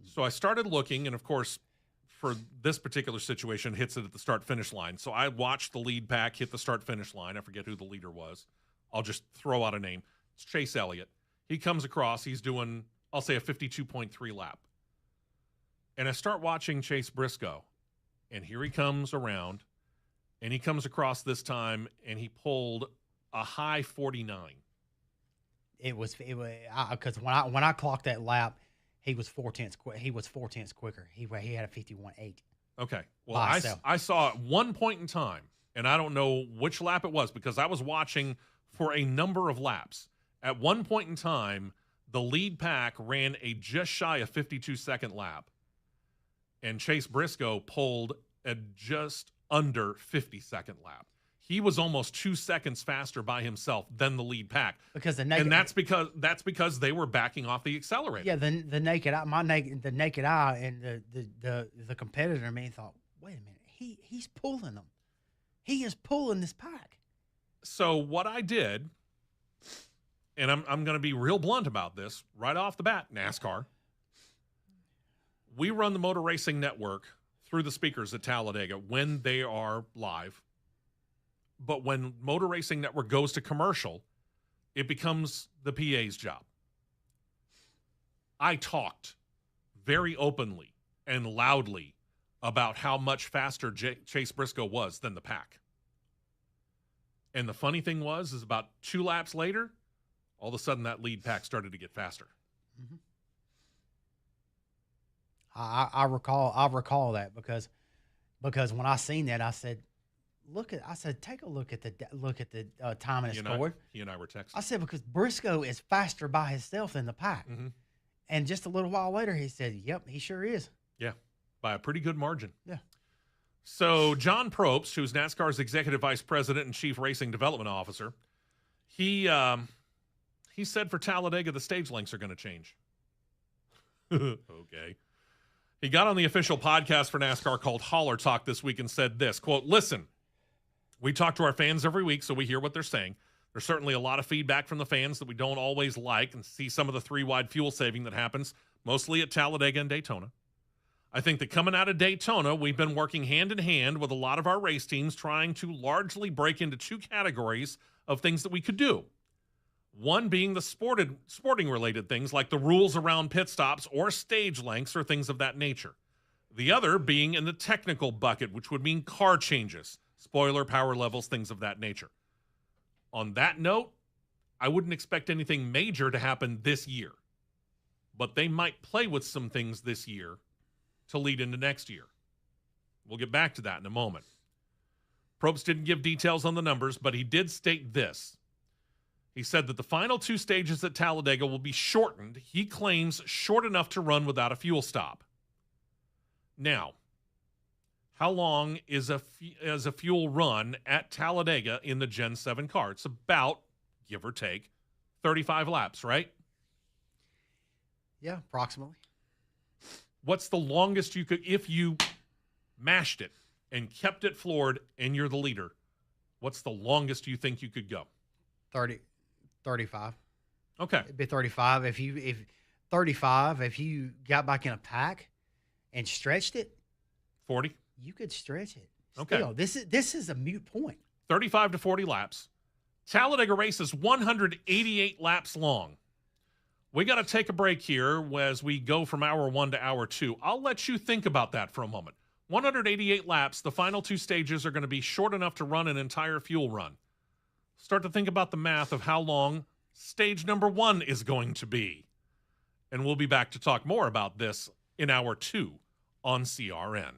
So I started looking, and of course, for this particular situation, hits it at the start-finish line. So I watched the lead pack hit the start-finish line. I forget who the leader was. I'll just throw out a name. It's Chase Elliott. He comes across. He's doing, I'll say, a 52.3 lap. And I start watching Chase Briscoe, and here he comes around, and he comes across this time, and he pulled a high 49. It was because when I clocked that lap, he was 4/10 quick. He was 4/10 quicker. He had a 51.8. Okay. Well, I saw at one point in time, and I don't know which lap it was because I was watching for a number of laps. At one point in time, the lead pack ran a just shy of 52-second lap, and Chase Briscoe pulled a just under 50-second lap. He was almost 2 seconds faster by himself than the lead pack, and that's because they were backing off the accelerator. Yeah, the naked eye, and the competitor in me thought, wait a minute, he's pulling them. He is pulling this pack. So what I did, and I'm going to be real blunt about this right off the bat, NASCAR. We run the Motor Racing Network through the speakers at Talladega when they are live. But when Motor Racing Network goes to commercial, it becomes the PA's job. I talked very openly and loudly about how much faster Chase Briscoe was than the pack. And the funny thing is about 2 laps later, all of a sudden that lead pack started to get faster. Mm-hmm. I recall that because when I seen that, I said, take a look at the time and score. He and I were texting. I said, because Briscoe is faster by himself than the pack. Mm-hmm. And just a little while later, he said, yep, he sure is. Yeah, by a pretty good margin. Yeah. So John Probst, who's NASCAR's Executive Vice President and Chief Racing Development Officer, he said for Talladega, the stage lengths are going to change. Okay. He got on the official podcast for NASCAR called Holler Talk this week and said this, quote, listen, we talk to our fans every week, so we hear what they're saying. There's certainly a lot of feedback from the fans that we don't always like and see some of the 3-wide fuel saving that happens, mostly at Talladega and Daytona. I think that coming out of Daytona, we've been working hand in hand with a lot of our race teams trying to largely break into 2 categories of things that we could do. One being the sporting-related things like the rules around pit stops or stage lengths or things of that nature. The other being in the technical bucket, which would mean car changes, spoiler, power levels, things of that nature. On that note, I wouldn't expect anything major to happen this year, but they might play with some things this year to lead into next year. We'll get back to that in a moment. Probst didn't give details on the numbers, but he did state this. He said that the final 2 stages at Talladega will be shortened. He claims short enough to run without a fuel stop. Now, how long is a fuel run at Talladega in the Gen 7 car? It's about, give or take, 35 laps, right? Yeah, approximately. What's the longest you could, if you mashed it and kept it floored and you're the leader, what's the longest you think you could go? 35. Okay. It'd be 35. If you got back in a pack and stretched it, 40. You could stretch it. Okay. Still, this is a moot point. 35 to 40 laps. Talladega race is 188 laps long. We got to take a break here as we go from hour 1 to hour 2. I'll let you think about that for a moment. 188 laps. The final 2 stages are going to be short enough to run an entire fuel run. Start to think about the math of how long stage number 1 is going to be. And we'll be back to talk more about this in hour 2 on CRN.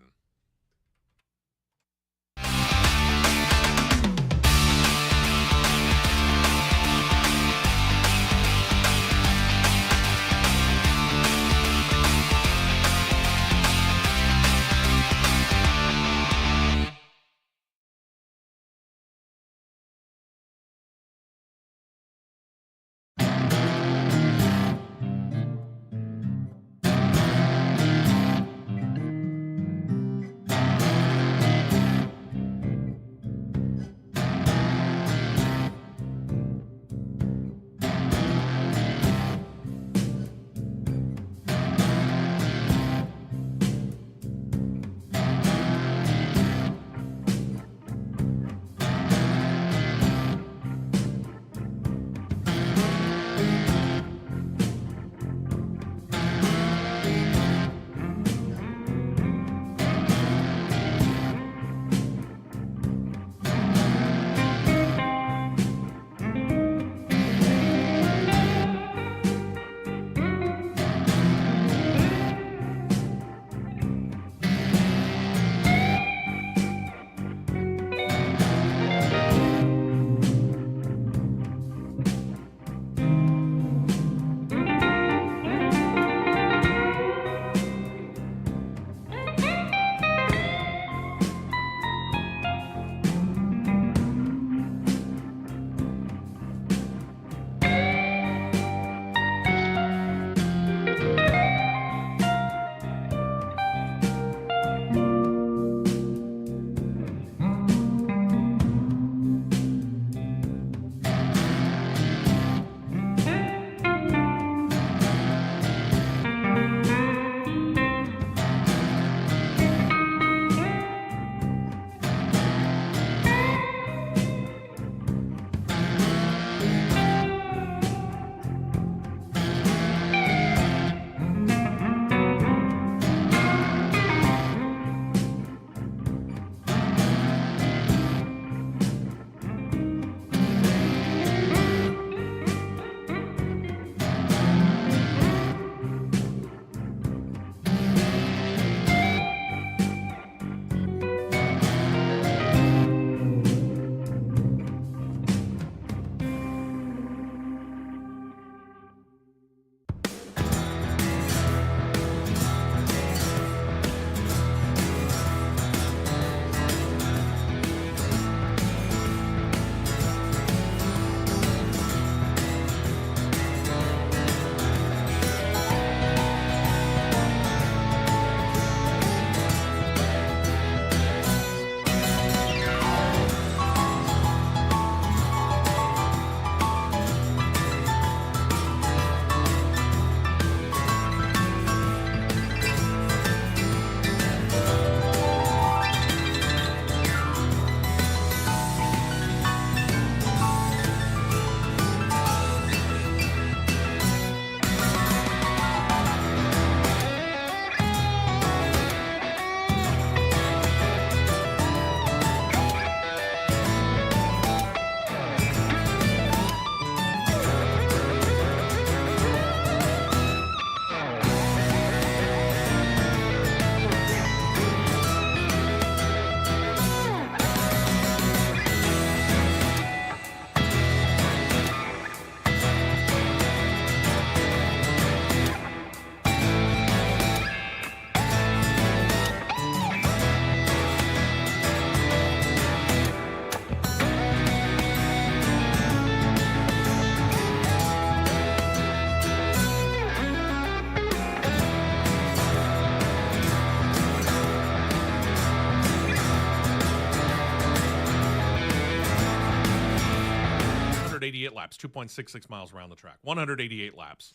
188 laps, 2.66 miles around the track, 188 laps.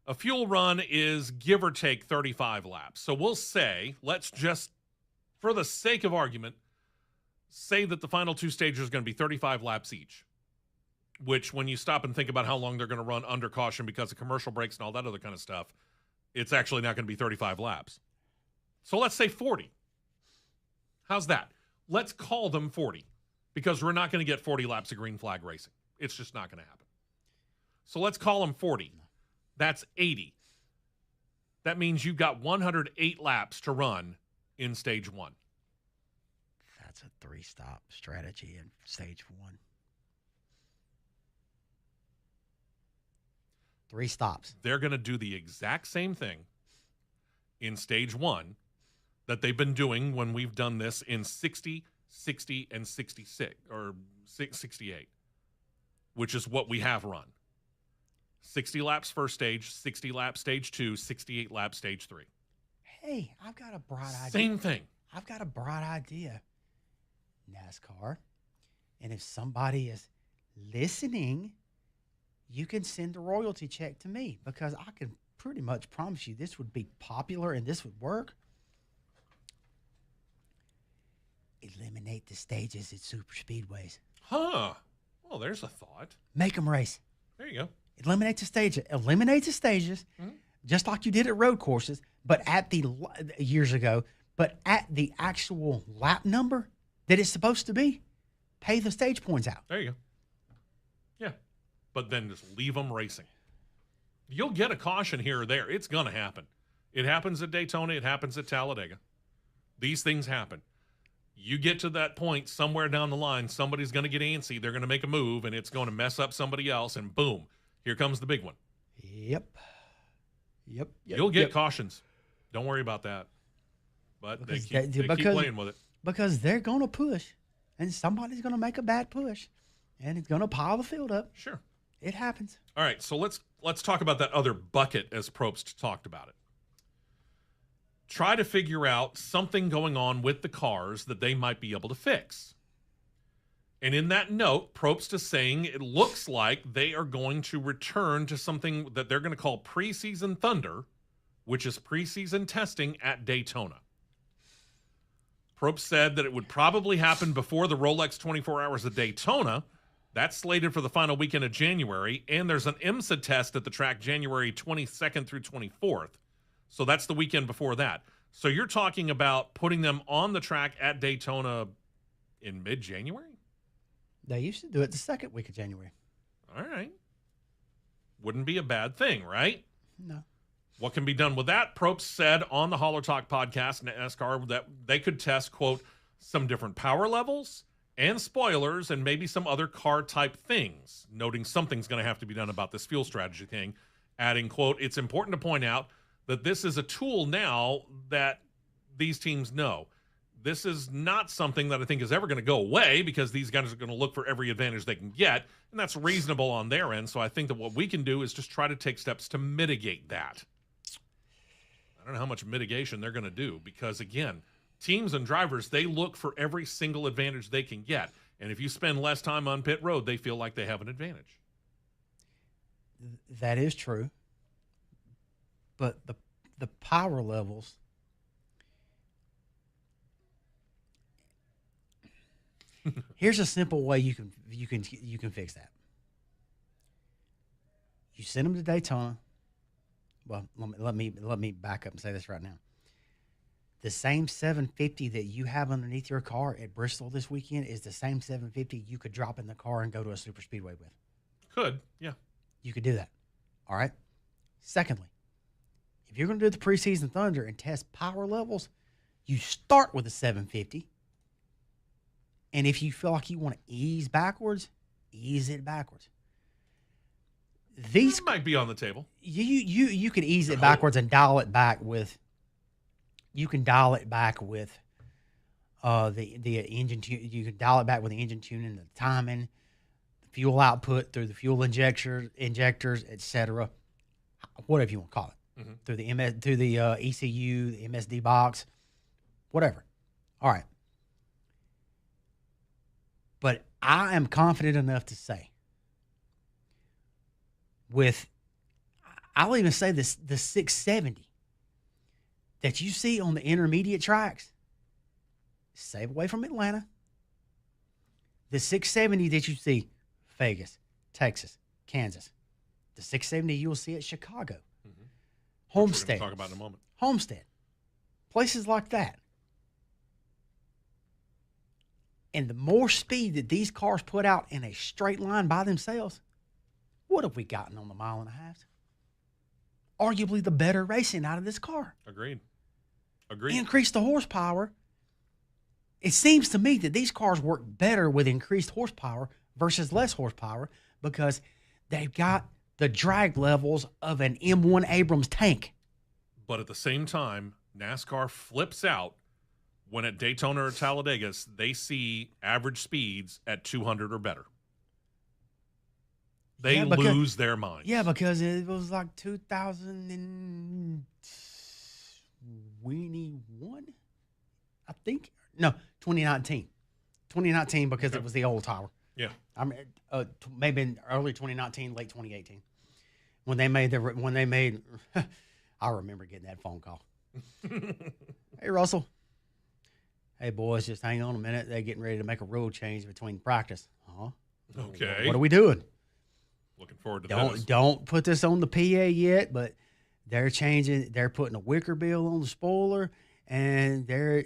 A fuel run is give or take 35 laps. So we'll say, let's just, for the sake of argument, say that the final two stages are going to be 35 laps each, which when you stop and think about how long they're going to run under caution because of commercial breaks and all that other kind of stuff, it's actually not going to be 35 laps. So let's say 40. How's that? Let's call them 40 because we're not going to get 40 laps of green flag racing. It's just not going to happen. So let's call them 40. That's 80. That means you've got 108 laps to run in stage one. That's a 3-stop strategy in stage one. 3 stops. They're going to do the exact same thing in stage one that they've been doing when we've done this in 60, 60, and 66, or 68, which is what we have run. 60 laps first stage, 60 laps stage 2, 68 laps stage 3. Hey, I've got a bright idea. Same thing. I've got a bright idea. NASCAR. And if somebody is listening, you can send a royalty check to me because I can pretty much promise you this would be popular and this would work. Eliminate the stages at super speedways. Huh. Well, there's a thought. Make them race. There you go. Eliminate the stages. Eliminate the stages, just like you did at road courses, but at the years ago, but at the actual lap number that it's supposed to be, pay the stage points out. There you go. Yeah. But then just leave them racing. You'll get a caution here or there. It's going to happen. It happens at Daytona. It happens at Talladega. These things happen. You get to that point somewhere down the line, somebody's going to get antsy. They're going to make a move, and it's going to mess up somebody else, and boom, here comes the big one. Yep. You'll get cautions. Don't worry about that. But they keep playing with it. Because they're going to push, and somebody's going to make a bad push, and it's going to pile the field up. Sure. It happens. All right, so let's talk about that other bucket as Probst talked about it. Try to figure out something going on with the cars that they might be able to fix. And in that note, Probst is saying it looks like they are going to return to something that they're going to call preseason thunder, which is preseason testing at Daytona. Probst said that it would probably happen before the Rolex 24 Hours of Daytona. That's slated for the final weekend of January, and there's an IMSA test at the track January 22nd through 24th. So that's the weekend before that. So you're talking about putting them on the track at Daytona in mid-January? They used to do it the second week of January. All right. Wouldn't be a bad thing, right? No. What can be done with that? Probst said on the Holler Talk podcast, NASCAR, that they could test, quote, some different power levels and spoilers and maybe some other car-type things, noting something's going to have to be done about this fuel strategy thing, adding, quote, it's important to point out that this is a tool now that these teams know. This is not something that I think is ever going to go away because these guys are going to look for every advantage they can get, and that's reasonable on their end. So I think that what we can do is just try to take steps to mitigate that. I don't know how much mitigation they're going to do because, again, teams and drivers, they look for every single advantage they can get. And if you spend less time on pit road, they feel like they have an advantage. That is true. But the power levels, here's a simple way you can fix that. You send them to Daytona. Well, let me back up and say this right now. The same 750 that you have underneath your car at Bristol this weekend is the same 750 you could drop in the car and go to a super speedway with. Could, yeah. You could do that. All right. Secondly, if you're going to do the preseason thunder and test power levels, you start with a 750. And if you feel like you want to ease backwards, ease it backwards. These might be on the table. You can ease it backwards and dial it back with. You can dial it back with the engine. You can dial it back with the engine tuning, the timing, the fuel output through the fuel injectors, etc. Whatever you want to call it. Mm-hmm. Through the ECU, the MSD box, whatever. All right. But I am confident enough to say with, I'll even say this, the 670 that you see on the intermediate tracks, save away from Atlanta. The 670 that you see, Vegas, Texas, Kansas. The 670 you'll see at Chicago. Mm-hmm. Homestead. We're going to talk about in a moment. Homestead. Places like that. And the more speed that these cars put out in a straight line by themselves, what have we gotten on the 1.5 miles? Arguably the better racing out of this car. Agreed. Increase the horsepower. It seems to me that these cars work better with increased horsepower versus less horsepower because they've got the drag levels of an M1 Abrams tank. But at the same time, NASCAR flips out when at Daytona or Talladega, they see average speeds at 200 or better. They lose their minds. Yeah, because it was like 2021, I think. No, 2019. 2019 because it was the old tower. Yeah. I mean, maybe in early 2019, late 2018, when they made I remember getting that phone call. Hey, Russell. Hey, boys, just hang on a minute. They're getting ready to make a rule change between practice. Okay. What are we doing? Looking forward to this. Don't put this on the PA yet, but they're changing. They're putting a wicker bill on the spoiler, and they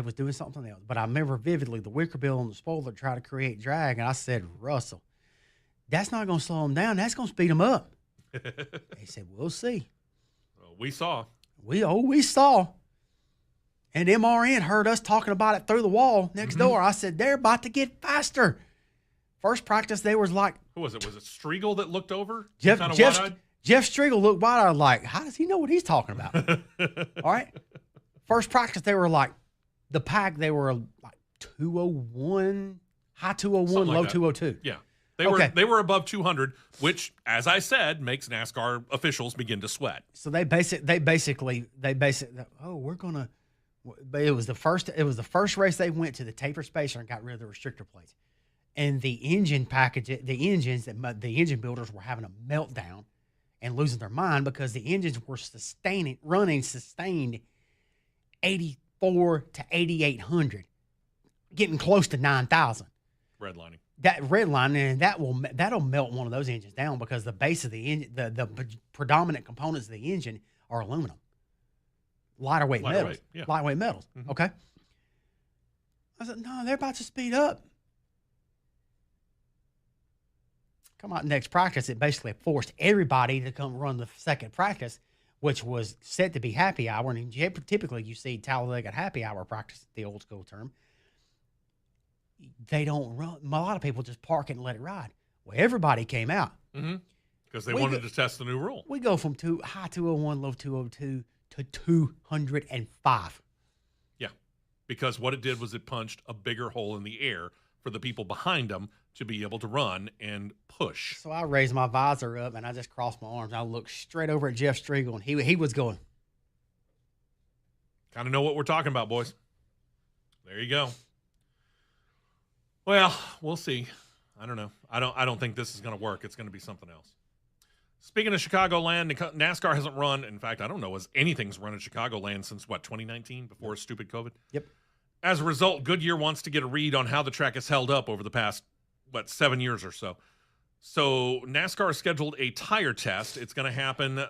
was doing something else. But I remember vividly the wicker bill on the spoiler tried to create drag, and I said, Russell, that's not going to slow them down. That's going to speed them up. They said, we'll see. Well, we saw. We saw. And MRN heard us talking about it through the wall next door. I said, they're about to get faster. First practice, they was like... Who was it? Was it Striegel that looked over? Jeff Striegel looked wide-eyed like, how does he know what he's talking about? All right? First practice, they were like, the pack, they were like 201, high 201, low 202. Yeah. They were above 200, which, as I said, makes NASCAR officials begin to sweat. So they basically, we're going to... But it was the first race they went to the taper spacer and got rid of the restrictor plates. And the engine the engine builders were having a meltdown and losing their mind because the engines were sustained 84 to 8,800, getting close to 9,000. Redlining. That redlining, and that'll melt one of those engines down because the base of the engine, the predominant components of the engine are aluminum. Lightweight metals. Yeah. Lightweight metals. Mm-hmm. Okay. I said, no, they're about to speed up. Come out next practice, it basically forced everybody to come run the second practice, which was said to be happy hour. And typically you see Talladega at happy hour practice, the old school term. They don't run. A lot of people just park it and let it ride. Well, everybody came out. Because they wanted to test the new rule. We go from high 201, low 202 to 205. Yeah, because what it did was it punched a bigger hole in the air for the people behind them to be able to run and push. So I raised my visor up and I just crossed my arms. I looked straight over at Jeff Striegel and he was going. Kind of know what we're talking about, boys. There you go. Well, we'll see. I don't know. I don't think this is going to work. It's going to be something else. Speaking of Chicagoland, NASCAR hasn't run. In fact, I don't know as anything's run in Chicagoland since, 2019, before stupid COVID? Yep. As a result, Goodyear wants to get a read on how the track has held up over the past, 7 years or so. So NASCAR has scheduled a tire test. It's going to happen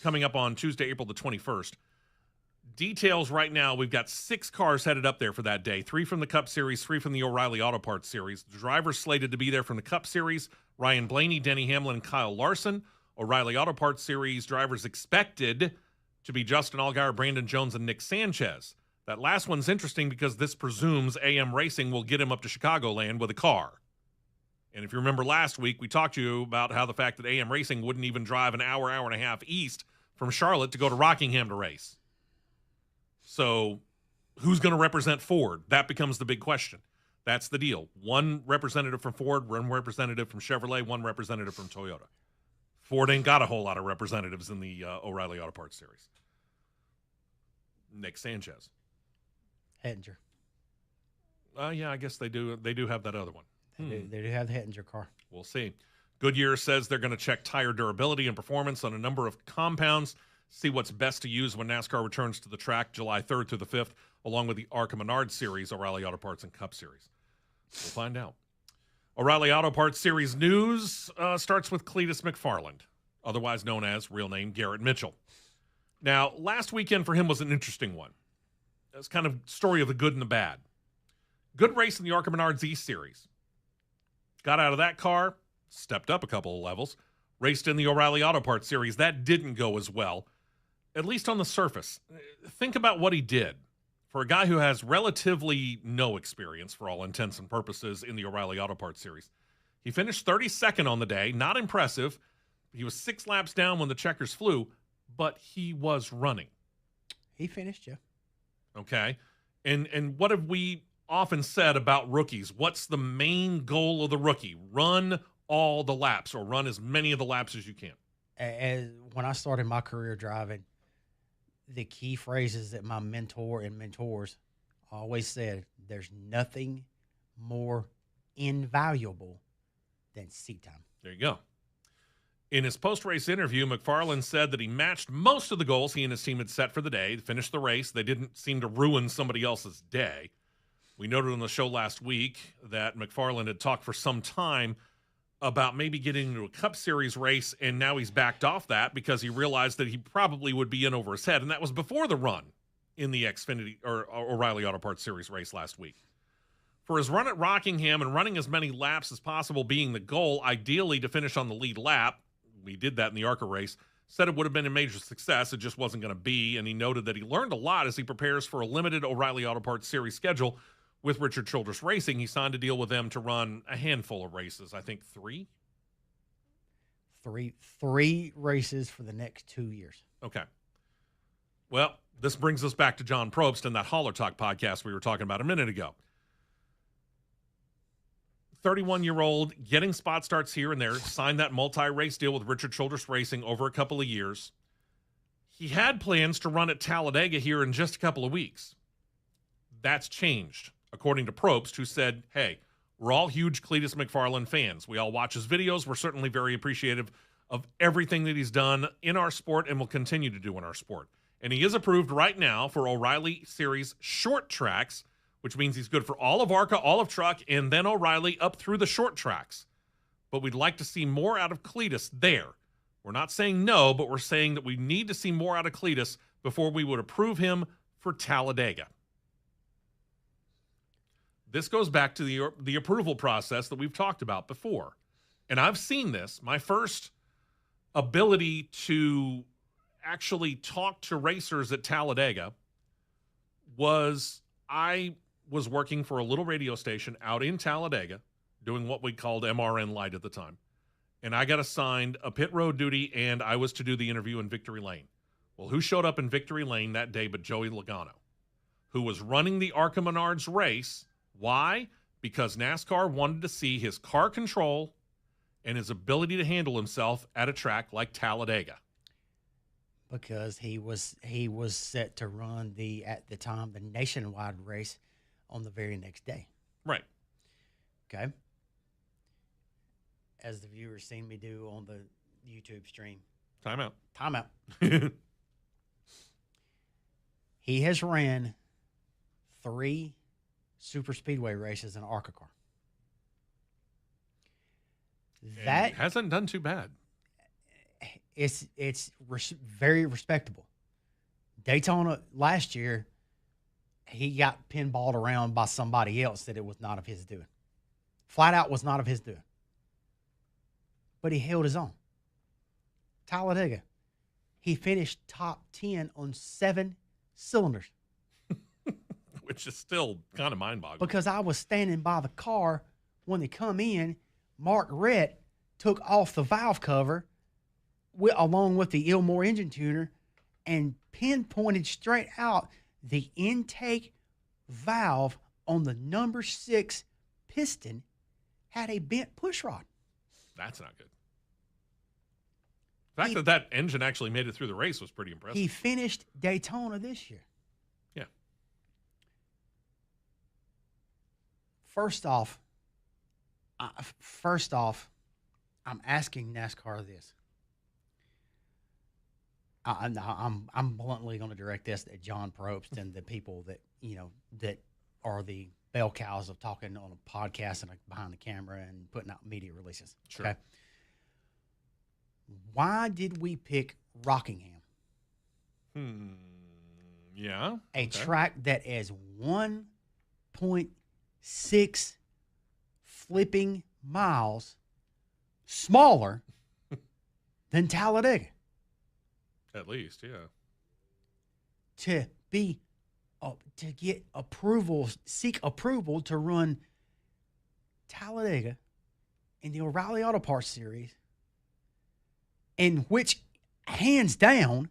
coming up on Tuesday, April the 21st. Details right now, we've got 6 cars headed up there for that day. 3 from the Cup Series, 3 from the O'Reilly Auto Parts Series. The drivers slated to be there from the Cup Series, Ryan Blaney, Denny Hamlin, and Kyle Larson. O'Reilly Auto Parts Series drivers expected to be Justin Allgaier, Brandon Jones, and Nick Sanchez. That last one's interesting because this presumes AM Racing will get him up to Chicagoland with a car. And if you remember last week, we talked to you about how the fact that AM Racing wouldn't even drive an hour and a half east from Charlotte to go to Rockingham to race. So who's going to represent Ford? That becomes the big question. That's the deal. One representative from Ford, one representative from Chevrolet, one representative from Toyota. Ford ain't got a whole lot of representatives in the O'Reilly Auto Parts Series. Nick Sanchez. Hettinger. Yeah, I guess they do. They do have that other one. They do have the Hettinger car. We'll see. Goodyear says they're going to check tire durability and performance on a number of compounds, see what's best to use when NASCAR returns to the track July 3rd through the 5th, along with the ARCA Menard Series, O'Reilly Auto Parts, and Cup Series. We'll find out. O'Reilly Auto Parts Series news starts with Cletus McFarland, otherwise known as, real name, Garrett Mitchell. Now, last weekend for him was an interesting one. It's kind of story of the good and the bad. Good race in the ARCA Menards East Series. Got out of that car, stepped up a couple of levels, raced in the O'Reilly Auto Parts Series. That didn't go as well, at least on the surface. Think about what he did. For a guy who has relatively no experience, for all intents and purposes, in the O'Reilly Auto Parts Series, he finished 32nd on the day. Not impressive. He was 6 laps down when the checkers flew, but he was running. He finished, yeah. Okay. And what have we often said about rookies? What's the main goal of the rookie? Run all the laps, or run as many of the laps as you can. When I started my career driving, the key phrases that my mentor and mentors always said, there's nothing more invaluable than seat time. There you go. In his post-race interview, McFarland said that he matched most of the goals he and his team had set for the day. To finish the race, they didn't seem to ruin somebody else's day. We noted on the show last week that McFarland had talked for some time about maybe getting into a Cup Series race, and now he's backed off that because he realized that he probably would be in over his head, and that was before the run in the Xfinity or O'Reilly Auto Parts Series race last week. For his run at Rockingham and running as many laps as possible being the goal, ideally to finish on the lead lap, we did that in the ARCA race, said it would have been a major success. It just wasn't going to be, and he noted that he learned a lot as he prepares for a limited O'Reilly Auto Parts Series schedule with Richard Childress Racing. He signed a deal with them to run a handful of races. I think 3? Three races for the next 2 years. Okay. Well, this brings us back to John Probst and that Holler Talk podcast we were talking about a minute ago. 31-year-old getting spot starts here and there, signed that multi-race deal with Richard Childress Racing over a couple of years. He had plans to run at Talladega here in just a couple of weeks. That's changed, according to Probst, who said, hey, we're all huge Cletus McFarland fans. We all watch his videos. We're certainly very appreciative of everything that he's done in our sport and will continue to do in our sport. And he is approved right now for O'Reilly Series short tracks, which means he's good for all of ARCA, all of Truck, and then O'Reilly up through the short tracks. But we'd like to see more out of Cletus there. We're not saying no, but we're saying that we need to see more out of Cletus before we would approve him for Talladega. This goes back to the approval process that we've talked about before. And I've seen this. My first ability to actually talk to racers at Talladega was I was working for a little radio station out in Talladega doing what we called MRN Light at the time. And I got assigned a pit road duty, and I was to do the interview in Victory Lane. Well, who showed up in Victory Lane that day but Joey Logano, who was running the ARCA Menards race. Why? Because NASCAR wanted to see his car control and his ability to handle himself at a track like Talladega. Because he was set to run at the time the nationwide race on the very next day. Right. Okay. As the viewers seen me do on the YouTube stream. Timeout. He has ran 3 super speedway races in an ARCA car. That hasn't done too bad. It's very respectable. Daytona last year, he got pinballed around by somebody else that it was not of his doing. Flat out was not of his doing. But he held his own. Talladega, he finished top 10 on 7 cylinders. Which is still kind of mind-boggling. Because I was standing by the car when they come in. Mark Rett took off the valve cover along with the Ilmore engine tuner and pinpointed straight out the intake valve on the number 6 piston had a bent push rod. That's not good. The fact that engine actually made it through the race was pretty impressive. He finished Daytona this year. Yeah. First off, I'm asking NASCAR this. I'm bluntly going to direct this at John Probst and the people that that are the bell cows of talking on a podcast and behind the camera and putting out media releases. Sure. Okay. Why did we pick Rockingham? Yeah. A track that is 1.6 flipping miles smaller than Talladega. At least, yeah. To get approval, seek approval to run Talladega in the O'Reilly Auto Parts Series, in which, hands down,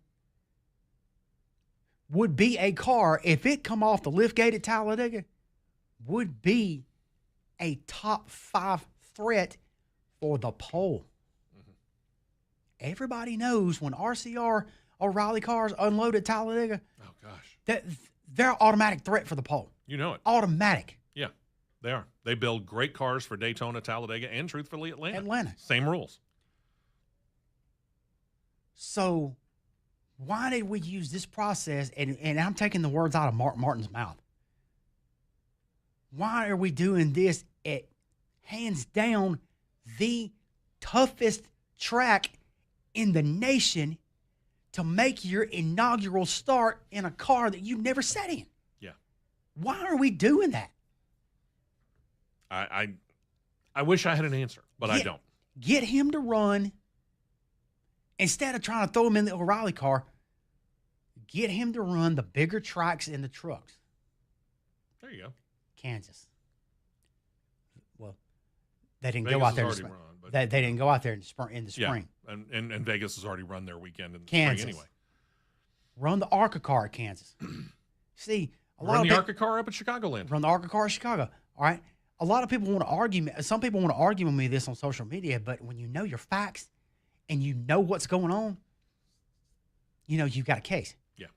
would be a car, if it come off the lift gate at Talladega, would be a top 5 threat for the pole. Mm-hmm. Everybody knows when RCR O'Reilly cars unload at Talladega, oh gosh, that they're automatic threat for the pole. You know it. Automatic. Yeah, they are. They build great cars for Daytona, Talladega, and truthfully Atlanta. Same rules. So why did we use this process? And I'm taking the words out of Mark Martin's mouth. Why are we doing this at, hands down, the toughest track in the nation to make your inaugural start in a car that you've never sat in? Yeah. Why are we doing that? I wish I had an answer, but I don't. Get him to run, instead of trying to throw him in the O'Reilly car, get him to run the bigger tracks in the trucks. There you go. Kansas. Well, they didn't Vegas go out there. has already run, but they didn't go out there in the spring. Yeah, and Vegas has already run their weekend in the Kansas. spring anyway. Run the ARCA car at Kansas. See, Run the ARCA car up at Chicagoland. Run the ARCA car at Chicago. All right. A lot of people want to argue. Some people want to argue with me this on social media, but when you know your facts and you know what's going on, you've got a case. Yeah.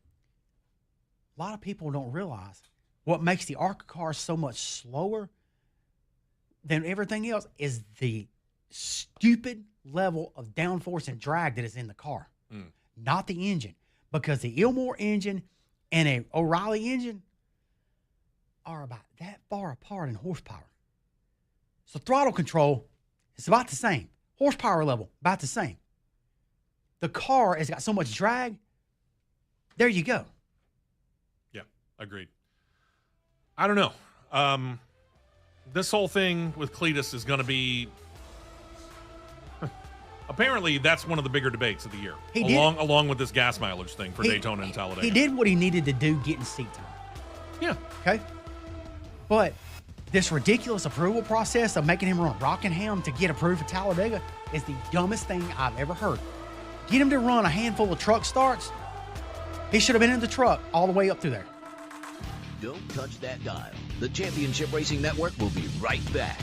A lot of people don't realize what makes the ARCA car so much slower than everything else is the stupid level of downforce and drag that is in the car, not the engine. Because the Ilmore engine and a O'Reilly engine are about that far apart in horsepower. So throttle control is about the same. Horsepower level, about the same. The car has got so much drag. There you go. Yeah, agreed. I don't know. This whole thing with Cletus is going to be... Apparently, that's one of the bigger debates of the year, along with this gas mileage thing for Daytona and Talladega. He did what he needed to do getting seat time. Yeah. Okay? But this ridiculous approval process of making him run Rockingham to get approved for Talladega is the dumbest thing I've ever heard. Get him to run a handful of truck starts. He should have been in the truck all the way up through there. Don't touch that dial. The Championship Racing Network will be right back.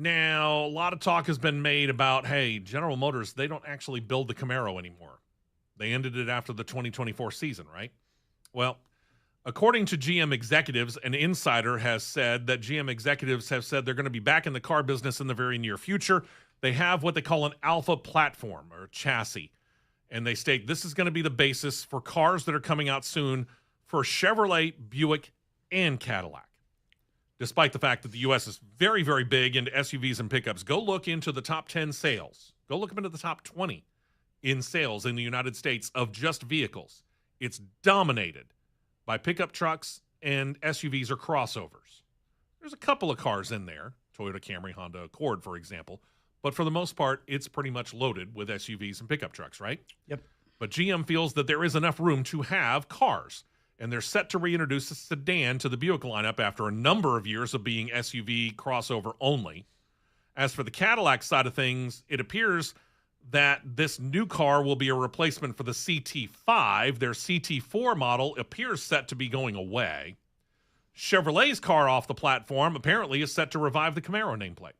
Now, a lot of talk has been made about, hey, General Motors, they don't actually build the Camaro anymore. They ended it after the 2024 season, right? Well, according to GM executives, an insider has said that GM executives have said they're going to be back in the car business in the very near future. They have what they call an alpha platform or chassis. And they state this is going to be the basis for cars that are coming out soon for Chevrolet, Buick, and Cadillac. Despite the fact that the U.S. is very, very big into SUVs and pickups, go look into the top 10 sales. Go look up into the top 20 in sales in the United States of just vehicles. It's dominated by pickup trucks and SUVs or crossovers. There's a couple of cars in there, Toyota Camry, Honda Accord, for example. But for the most part, it's pretty much loaded with SUVs and pickup trucks, right? Yep. But GM feels that there is enough room to have cars. And they're set to reintroduce a sedan to the Buick lineup after a number of years of being SUV crossover only. As for the Cadillac side of things, it appears that this new car will be a replacement for the CT5. Their CT4 model appears set to be going away. Chevrolet's car off the platform apparently is set to revive the Camaro nameplate.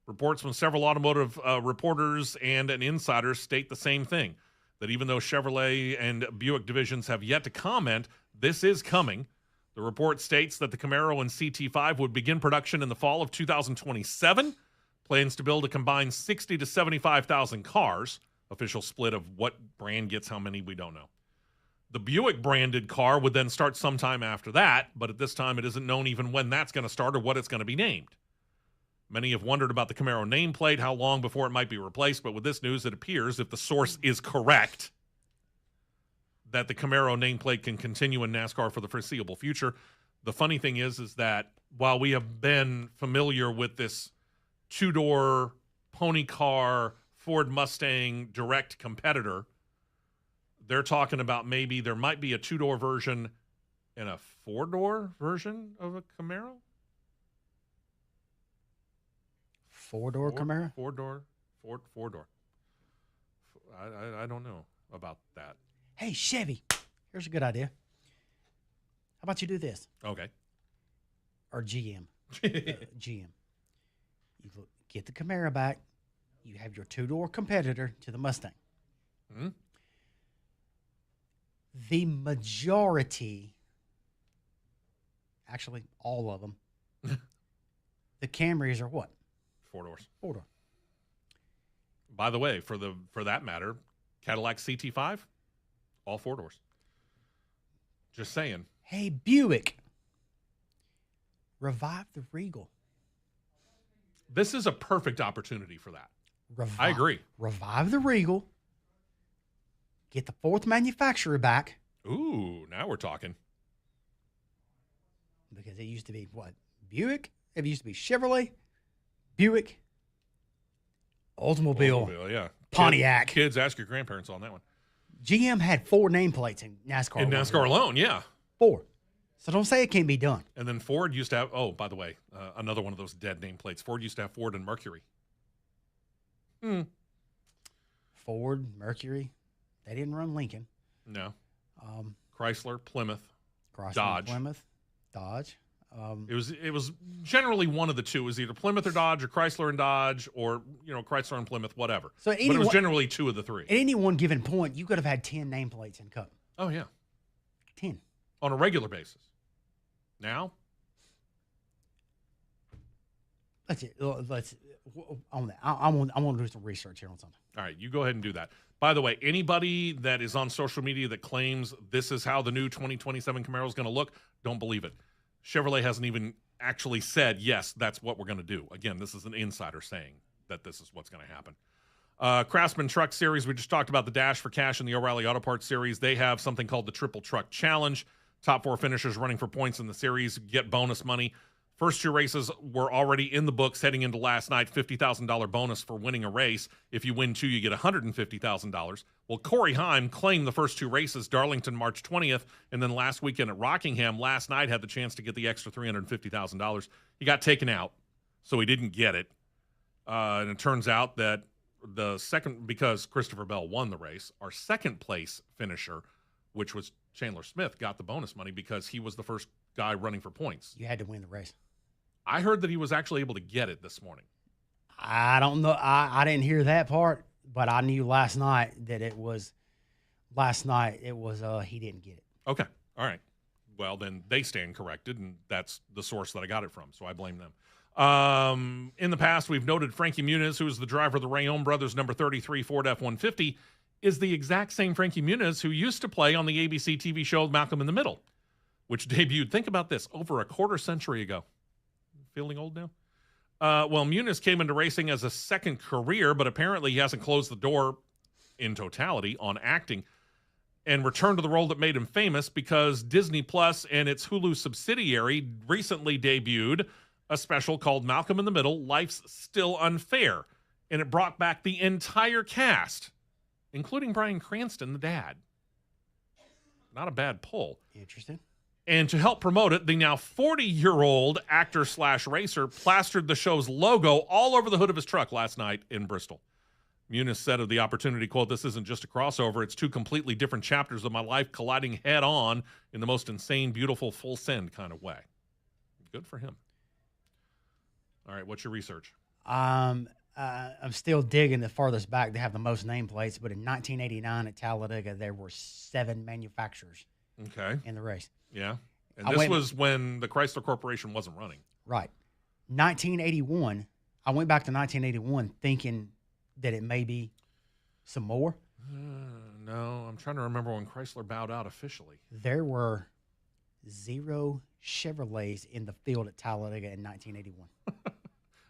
Reports from several automotive reporters and an insider state the same thing, that even though Chevrolet and Buick divisions have yet to comment, this is coming. The report states that the Camaro and CT5 would begin production in the fall of 2027. Plans to build a combined 60 to 75,000 cars. Official split of what brand gets how many, we don't know. The Buick branded car would then start sometime after that, but at this time it isn't known even when that's going to start or what it's going to be named. Many have wondered about the Camaro nameplate, how long before it might be replaced, but with this news, it appears, if the source is correct, that the Camaro nameplate can continue in NASCAR for the foreseeable future. The funny thing is that while we have been familiar with this two-door pony car Ford Mustang direct competitor, they're talking about maybe there might be a two-door version and a four-door version of a Camaro. Four-door Camaro? Four-door. I don't know about that. Hey, Chevy, here's a good idea. How about you do this? Okay. Or GM. GM. You get the Camaro back. You have your two-door competitor to the Mustang. Hmm? The majority, actually all of them, the Camrys are what? Four doors. Four-door. By the way, for that matter, Cadillac CT5, all four doors. Just saying. Hey, Buick, revive the Regal. This is a perfect opportunity for that. I agree. Revive the Regal. Get the fourth manufacturer back. Ooh, now we're talking. Because it used to be what? Buick? It used to be Chevrolet, Buick, Oldsmobile, yeah. Pontiac. Kids, ask your grandparents on that one. GM had 4 nameplates in NASCAR. In NASCAR alone, yeah. 4. So don't say it can't be done. And then Ford used to have, oh, by the way, another one of those dead nameplates. Ford used to have Ford and Mercury. Ford, Mercury. They didn't run Lincoln. No. Chrysler, Plymouth, Chrysler, Dodge. Plymouth, Dodge. It was generally one of the two. It was either Plymouth or Dodge, or Chrysler and Dodge, or Chrysler and Plymouth, whatever. So but it was generally 2 of the 3. At any one given point, you could have had 10 nameplates in Cup. Oh yeah, 10 on a regular basis. Now, let's on that. I want to do some research here on something. all right, you go ahead and do that. By the way, anybody that is on social media that claims this is how the new 2027 Camaro is going to look, don't believe it. Chevrolet hasn't even actually said, yes, that's what we're going to do. Again, this is an insider saying that this is what's going to happen. Craftsman Truck Series, we just talked about the Dash for Cash and the O'Reilly Auto Parts Series. They have something called the Triple Truck Challenge. Top 4 finishers running for points in the series get bonus money. First 2 races were already in the books heading into last night. $50,000 bonus for winning a race. If you win 2, you get $150,000. Well, Corey Heim claimed the first 2 races, Darlington March 20th, and then last weekend at Rockingham last night had the chance to get the extra $350,000. He got taken out, so he didn't get it. And it turns out that the second, because Christopher Bell won the race, our second place finisher, which was Chandler Smith, got the bonus money because he was the first guy running for points. You had to win the race. I heard that he was actually able to get it this morning. I don't know. I didn't hear that part, but I knew last night that it was he didn't get it. Okay. All right. Well, then they stand corrected, and that's the source that I got it from, so I blame them. In the past, we've noted Frankie Muniz, who is the driver of the Rayón brothers number 33 Ford F-150, is the exact same Frankie Muniz who used to play on the ABC TV show Malcolm in the Middle, which debuted, think about this, over a quarter century ago. Feeling old now? Well, Muniz came into racing as a second career, but apparently he hasn't closed the door in totality on acting and returned to the role that made him famous because Disney Plus and its Hulu subsidiary recently debuted a special called Malcolm in the Middle, Life's Still Unfair. And it brought back the entire cast, including Bryan Cranston, the dad. Not a bad pull. Interesting. And to help promote it, the now 40-year-old actor/racer plastered the show's logo all over the hood of his truck last night in Bristol. Muniz said of the opportunity, quote, "This isn't just a crossover. It's two completely different chapters of my life colliding head on in the most insane, beautiful, full send kind of way." Good for him. All right, what's your research? I'm still digging the farthest back. They have the most nameplates, but in 1989 at Talladega, there were 7 manufacturers in the race. Yeah. And this was when the Chrysler Corporation wasn't running. Right. 1981, I went back to 1981 thinking that it may be some more. No, I'm trying to remember when Chrysler bowed out officially. There were 0 Chevrolets in the field at Talladega in 1981.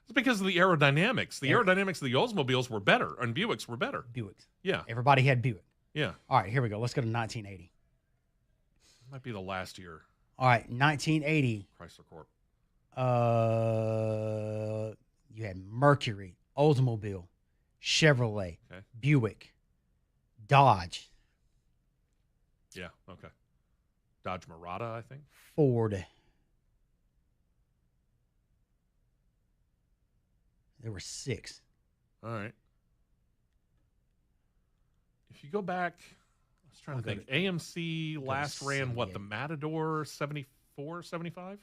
It's because of the aerodynamics. The aerodynamics of the Oldsmobiles were better, and Buicks were better. Buicks. Yeah. Everybody had Buick. Yeah. All right, here we go. Let's go to 1980. Might be the last year. All right, 1980. Chrysler Corp. You had Mercury, Oldsmobile, Chevrolet, Buick, Dodge. Yeah, okay. Dodge Murata, I think. Ford. There were 6. All right. If you go back, I was trying to think. AMC last ran what? The Matador 74, 75?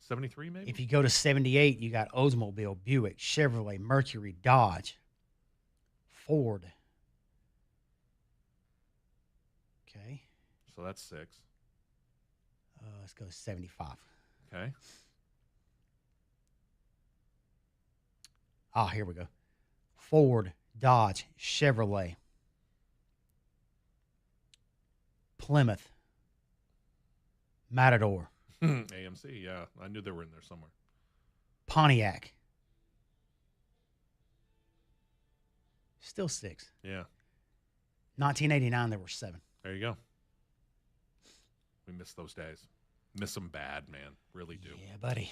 73 maybe? If you go to 78, you got Oldsmobile, Buick, Chevrolet, Mercury, Dodge, Ford. Okay. So that's 6. Let's go to 75. Okay. Ah, here we go. Ford, Dodge, Chevrolet, Plymouth, Matador, AMC, yeah. I knew they were in there somewhere. Pontiac. Still 6. Yeah. 1989, there were 7. There you go. We miss those days. Miss them bad, man. Really do. Yeah, buddy.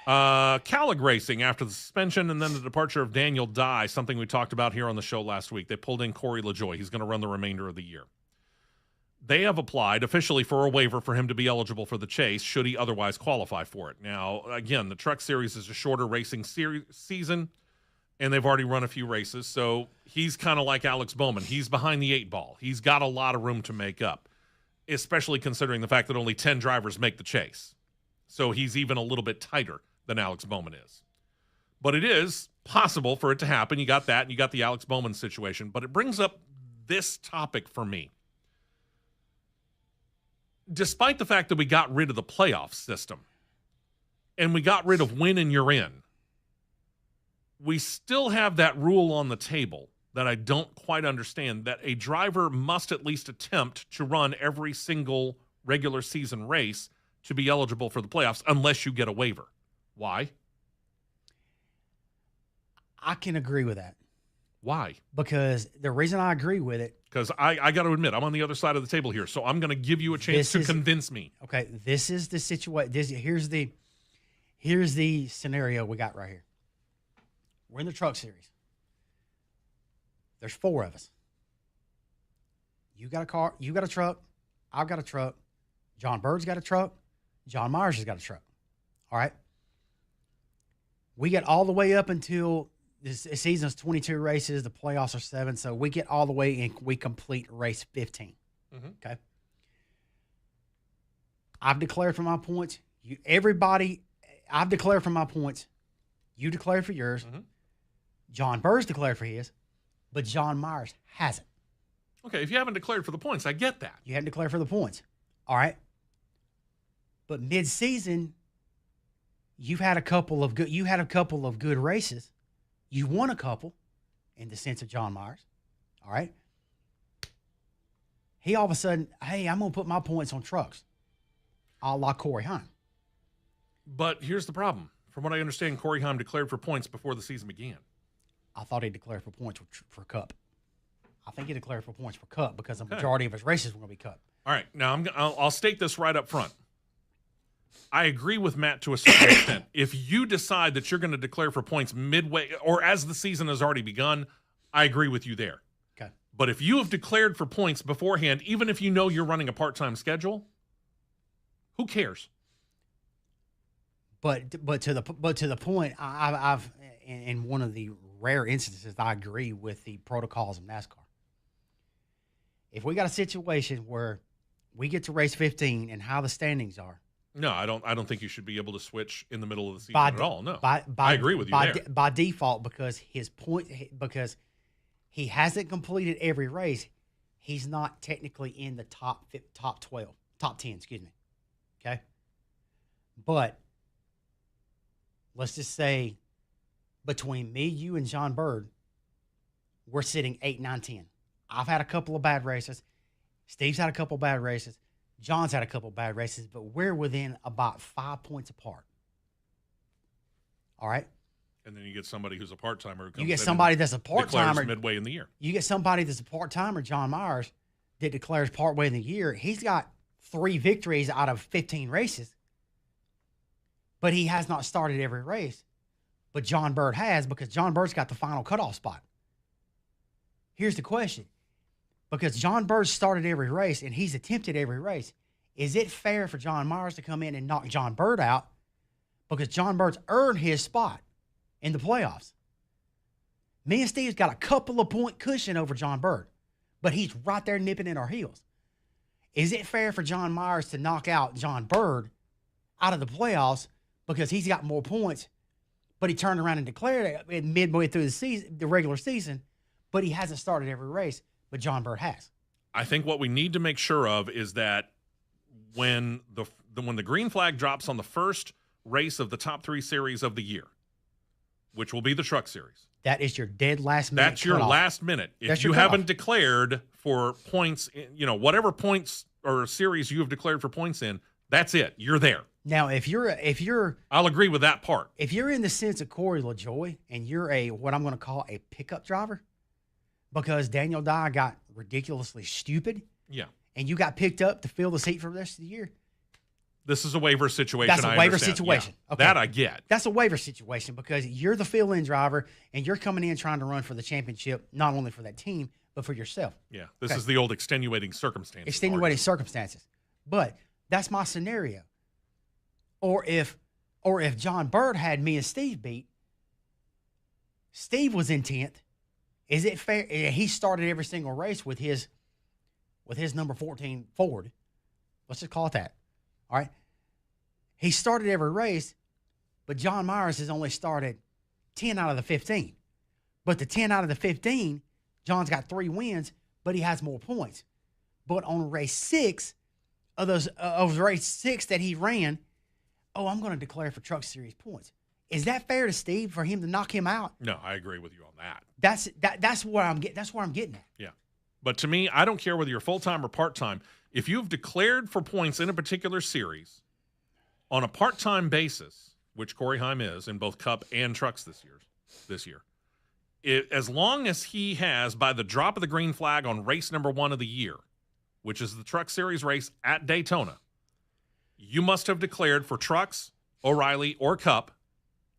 Calic Racing, after the suspension and then the departure of Daniel Dye, something we talked about here on the show last week. They pulled in Corey LaJoie. He's going to run the remainder of the year. They have applied officially for a waiver for him to be eligible for the chase, should he otherwise qualify for it. Now, again, the Truck Series is a shorter racing season, and they've already run a few races, so he's kind of like Alex Bowman. He's behind the 8 ball. He's got a lot of room to make up, especially considering the fact that only 10 drivers make the chase. So he's even a little bit tighter than Alex Bowman is. But it is possible for it to happen. You got that, and you got the Alex Bowman situation. But it brings up this topic for me. Despite the fact that we got rid of the playoff system and we got rid of win and you're in, we still have that rule on the table that I don't quite understand, that a driver must at least attempt to run every single regular season race to be eligible for the playoffs unless you get a waiver. Why? I can agree with that. Why? Because the reason I agree with it. Because I got to admit, I'm on the other side of the table here, so I'm going to give you a chance to convince me. Okay, this is the situation. Here's the scenario we got right here. We're in the Truck Series. There's 4 of us. You got a car. You got a truck. I've got a truck. John Bird's got a truck. John Myers has got a truck. All right. We get all the way up until this season's 22 races. The playoffs are 7. So we get all the way and we complete race 15. Mm-hmm. Okay. I've declared for my points. Everybody, I've declared for my points. You declared for yours. Mm-hmm. John Burr's declared for his, but John Myers hasn't. Okay, if you haven't declared for the points, I get that. You hadn't declared for the points. All right. But mid-season, you had a couple of good races. You won a couple in the sense of John Myers. All right. He all of a sudden, hey, I'm going to put my points on trucks. A la Corey Heim. But here's the problem. From what I understand, Corey Heim declared for points before the season began. I thought he declared for points for Cup. I think he declared for points for Cup because the majority of his races were going to be Cup. All right. Now, I'll state this right up front. I agree with Matt to a certain extent. If you decide that you're going to declare for points midway or as the season has already begun, I agree with you there. Okay. But if you have declared for points beforehand, even if you know you're running a part-time schedule, who cares? But to the point, I've in one of the rare instances, I agree with the protocols of NASCAR. If we got a situation where we get to race 15 and how the standings are. No, I don't think you should be able to switch in the middle of the season at all. No, I agree with you there. By default, because he hasn't completed every race, he's not technically in the top 10, excuse me. Okay? But let's just say between me, you, and John Bird, we're sitting 8, 9, 10. I've had a couple of bad races. Steve's had a couple of bad races. John's had a couple of bad races, but we're within about 5 points apart. All right? And then you get somebody who's a part-timer. Who comes you get somebody that's a part-timer. Midway in the year. You get somebody that's a part-timer, John Myers, that declares partway in the year. He's got 3 victories out of 15 races, but he has not started every race. But John Bird has, because John Bird's got the final cutoff spot. Here's the question. Because John Bird started every race and he's attempted every race, is it fair for John Myers to come in and knock John Bird out because John Bird's earned his spot in the playoffs? Me and Steve's got a couple of point cushion over John Bird, but he's right there nipping in our heels. Is it fair for John Myers to knock out John Bird out of the playoffs because he's got more points, but he turned around and declared it midway through the season, the regular season, but he hasn't started every race? But John Bird has. I think what we need to make sure of is that when the green flag drops on the first race of the top 3 series of the year, which will be the truck series. That is your dead last minute. That's your cutoff. last minute. If you haven't declared for points, whatever points or series you have declared for points in, that's it. You're there. Now, if you're I'll agree with that part. If you're in the sense of Corey LaJoie and you're what I'm going to call a pickup driver, because Daniel Dye got ridiculously stupid. Yeah. And you got picked up to fill the seat for the rest of the year. This is a waiver situation. That's a waiver situation. Yeah, okay. That I get. That's a waiver situation because you're the fill-in driver and you're coming in trying to run for the championship, not only for that team, but for yourself. Yeah. This is the old extenuating circumstances. Extenuating circumstances. But that's my scenario. Or if John Bird had me and Steve beat, Steve was in 10th. Is it fair? He started every single race with his number 14 Ford. Let's just call it that. All right. He started every race, but John Myers has only started 10 out of the 15. But the 10 out of the 15, John's got 3 wins, but he has more points. But on race 6 of race 6 that he ran, I'm going to declare for Truck Series points. Is that fair to Steve for him to knock him out? No, I agree with you on that. That's where I'm getting at. Yeah. But to me, I don't care whether you're full-time or part-time. If you've declared for points in a particular series on a part-time basis, which Corey Heim is in both Cup and Trucks this year, as long as he has, by the drop of the green flag on race number 1 of the year, which is the Truck Series race at Daytona, you must have declared for Trucks, O'Reilly, or Cup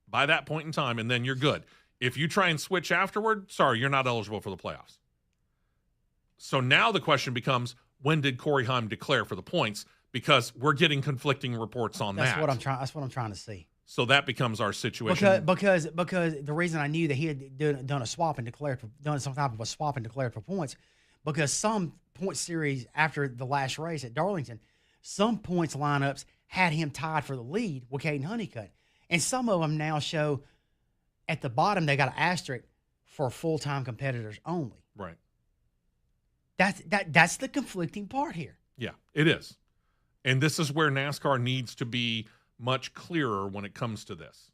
by that point in time, and then you're good. If you try and switch afterward, sorry, you're not eligible for the playoffs. So now the question becomes, when did Corey Heim declare for the points? Because we're getting conflicting reports on that. That's what I'm trying to see. So that becomes our situation. Because the reason I knew that he had done some type of a swap and declared for points, because some point series after the last race at Darlington, some points lineups had him tied for the lead with Caden Honeycutt. And some of them now show at the bottom, they got an asterisk for full-time competitors only. Right. That's the conflicting part here. Yeah, it is. And this is where NASCAR needs to be much clearer when it comes to this.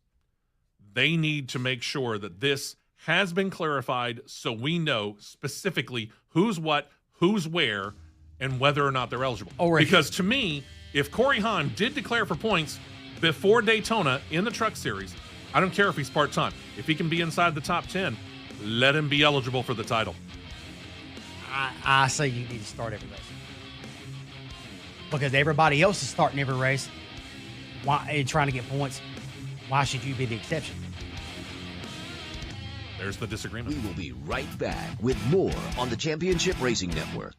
They need to make sure that this has been clarified so we know specifically who's what, who's where, and whether or not they're eligible. Because to me, if Corey Hahn did declare for points before Daytona in the Truck Series, I don't care if he's part-time. If he can be inside the top 10, let him be eligible for the title. I say you need to start every race. Because everybody else is starting every race and trying to get points. Why should you be the exception? There's the disagreement. We will be right back with more on the Championship Racing Network.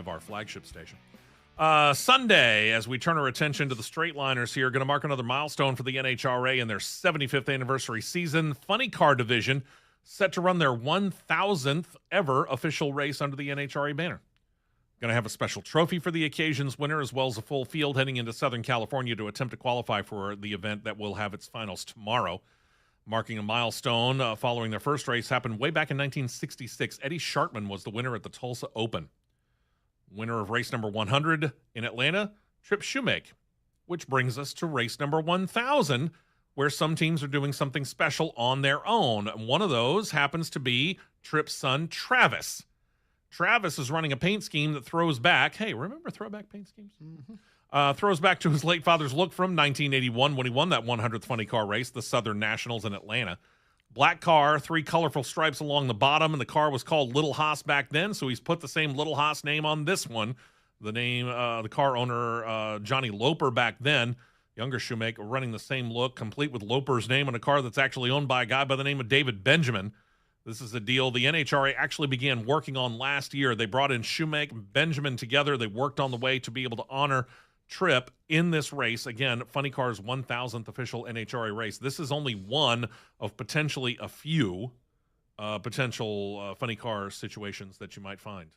Our flagship station. Sunday, as we turn our attention to the straight liners here, going to mark another milestone for the NHRA in their 75th anniversary season. Funny Car division set to run their 1,000th ever official race under the NHRA banner. Going to have a special trophy for the occasion's winner, as well as a full field heading into Southern California to attempt to qualify for the event that will have its finals tomorrow. Marking a milestone following their first race happened way back in 1966. Eddie Shartman was the winner at the Tulsa Open. Winner of race number 100 in Atlanta, Trip Shoemake, which brings us to race number 1,000, where some teams are doing something special on their own. One of those happens to be Trip's son, Travis. Travis is running a paint scheme that throws back. Hey, remember throwback paint schemes? Throws back to his late father's look from 1981 when he won that 100th funny car race, the Southern Nationals in Atlanta. Black car, 3 colorful stripes along the bottom, and the car was called Little Haas back then, so he's put the same Little Haas name on this one. The name, the car owner, Johnny Loper back then, younger shoemaker, running the same look, complete with Loper's name on a car that's actually owned by a guy by the name of David Benjamin. This is a deal the NHRA actually began working on last year. They brought in Shoemaker and Benjamin together. They worked on the way to be able to honor Tripp in this race. Again, Funny Car's 1,000th official NHRA race. This is only one of potentially a few potential Funny Car situations that you might find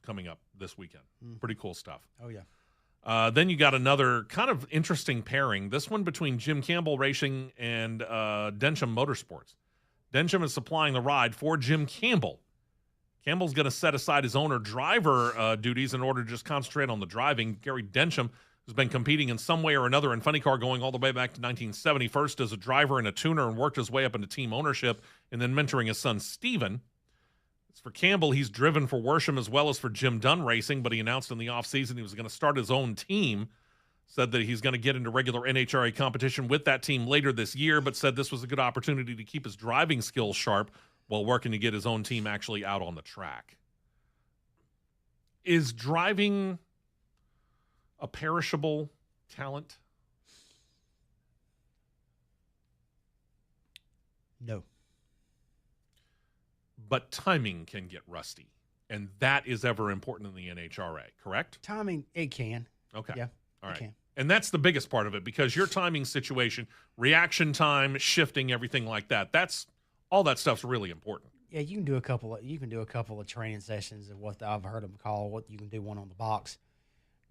coming up this weekend. Pretty cool stuff. Oh, yeah. Then you got another kind of interesting pairing. This one between Jim Campbell Racing and Densham Motorsports. Densham is supplying the ride for Jim Campbell. Campbell's going to set aside his owner-driver duties in order to just concentrate on the driving. Gary Densham has been competing in some way or another in Funny Car going all the way back to 1970, first as a driver and a tuner, and worked his way up into team ownership, and then mentoring his son, Steven. As for Campbell, he's driven for Worsham as well as for Jim Dunn Racing, but he announced in the offseason he was going to start his own team, said that he's going to get into regular NHRA competition with that team later this year, but said this was a good opportunity to keep his driving skills sharp while working to get his own team actually out on the track. Is driving a perishable talent? No. But timing can get rusty, and that is ever important in the NHRA, correct? Timing, it can. Okay. Yeah. All right. It can. And that's the biggest part of it, because your timing situation, reaction time, shifting, everything like that, that's all that stuff's really important. Yeah, you can do a couple of training sessions of what I've heard them call. What you can do one on the box,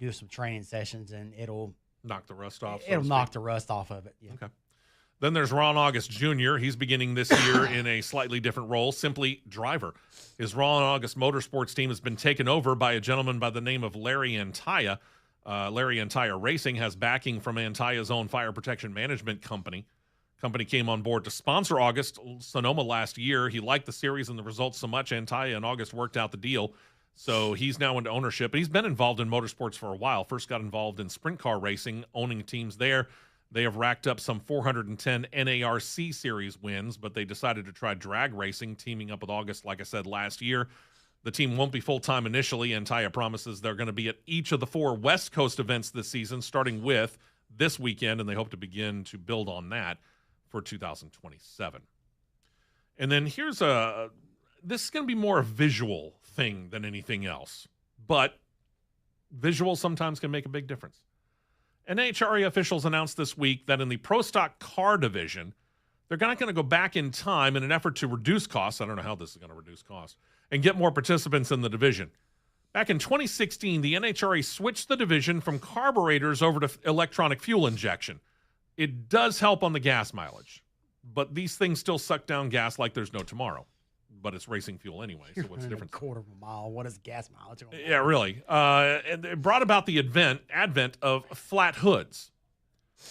do some training sessions, and it'll knock the rust off. It'll knock the rust off of it. Yeah. Okay. Then there's Ron August Jr. He's beginning this year in a slightly different role, simply driver. His Ron August Motorsports team has been taken over by a gentleman by the name of Larry Antaya. Larry Antaya Racing has backing from Antaya's own fire protection management company. Company came on board to sponsor August Sonoma last year. He liked the series and the results so much, Antaya and August worked out the deal. So he's now into ownership. He's been involved in motorsports for a while. First got involved in sprint car racing, owning teams there. They have racked up some 410 NARC series wins, but they decided to try drag racing, teaming up with August, like I said, last year. The team won't be full-time initially. Antaya promises they're going to be at each of the 4 West Coast events this season, starting with this weekend, and they hope to begin to build on that for 2027. And then here's this is going to be more a visual thing than anything else, but visual sometimes can make a big difference. NHRA officials announced this week that in the Pro Stock car division, they're not going to go back in time in an effort to reduce costs. I don't know how this is going to reduce costs, and get more participants in the division. Back in 2016, the NHRA switched the division from carburetors over to electronic fuel injection. It does help on the gas mileage, but these things still suck down gas like there's no tomorrow. But it's racing fuel anyway, so what's the difference? A quarter of a mile. What is gas mileage? Yeah, really. And it brought about the advent of flat hoods.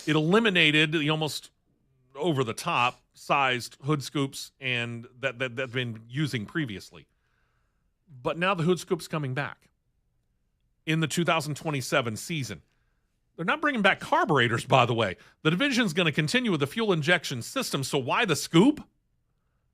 It eliminated the almost over-the-top sized hood scoops and that they've been using previously. But now the hood scoop's coming back in the 2027 season. They're not bringing back carburetors, by the way. The division's going to continue with the fuel injection system, so why the scoop?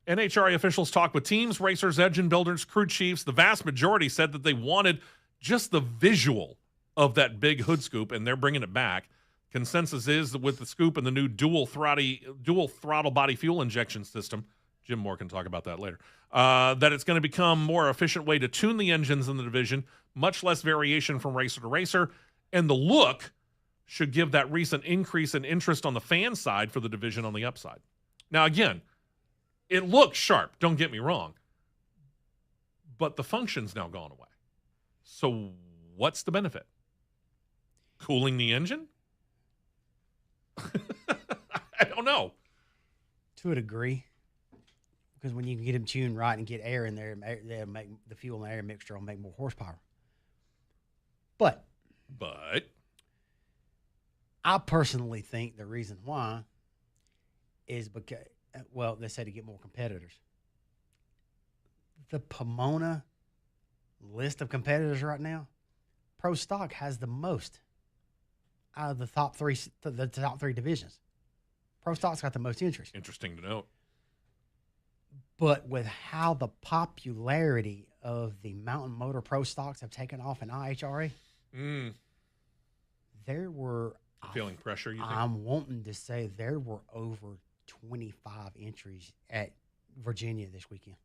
NHRA officials talked with teams, racers, engine builders, crew chiefs. The vast majority said that they wanted just the visual of that big hood scoop, and they're bringing it back. Consensus is that with the scoop and the new dual throttle body fuel injection system, Jim Moore can talk about that later, that it's going to become a more efficient way to tune the engines in the division, much less variation from racer to racer, and the look should give that recent increase in interest on the fan side for the division on the upside. Now, again, it looks sharp, don't get me wrong, but the function's now gone away. So what's the benefit? Cooling the engine? I don't know. To a degree, because when you can get them tuned right and get air in there, they'll make the fuel and air mixture will make more horsepower. But I personally think the reason why is because, well, they say to get more competitors. The Pomona list of competitors right now, Pro Stock has the most. out of the top three divisions. Pro Stock's got the most interest. Interesting to note. But with how the popularity of the Mountain Motor Pro Stocks have taken off in IHRA, there were... Feeling pressure, you think? I'm wanting to say there were over 25 entries at Virginia this weekend.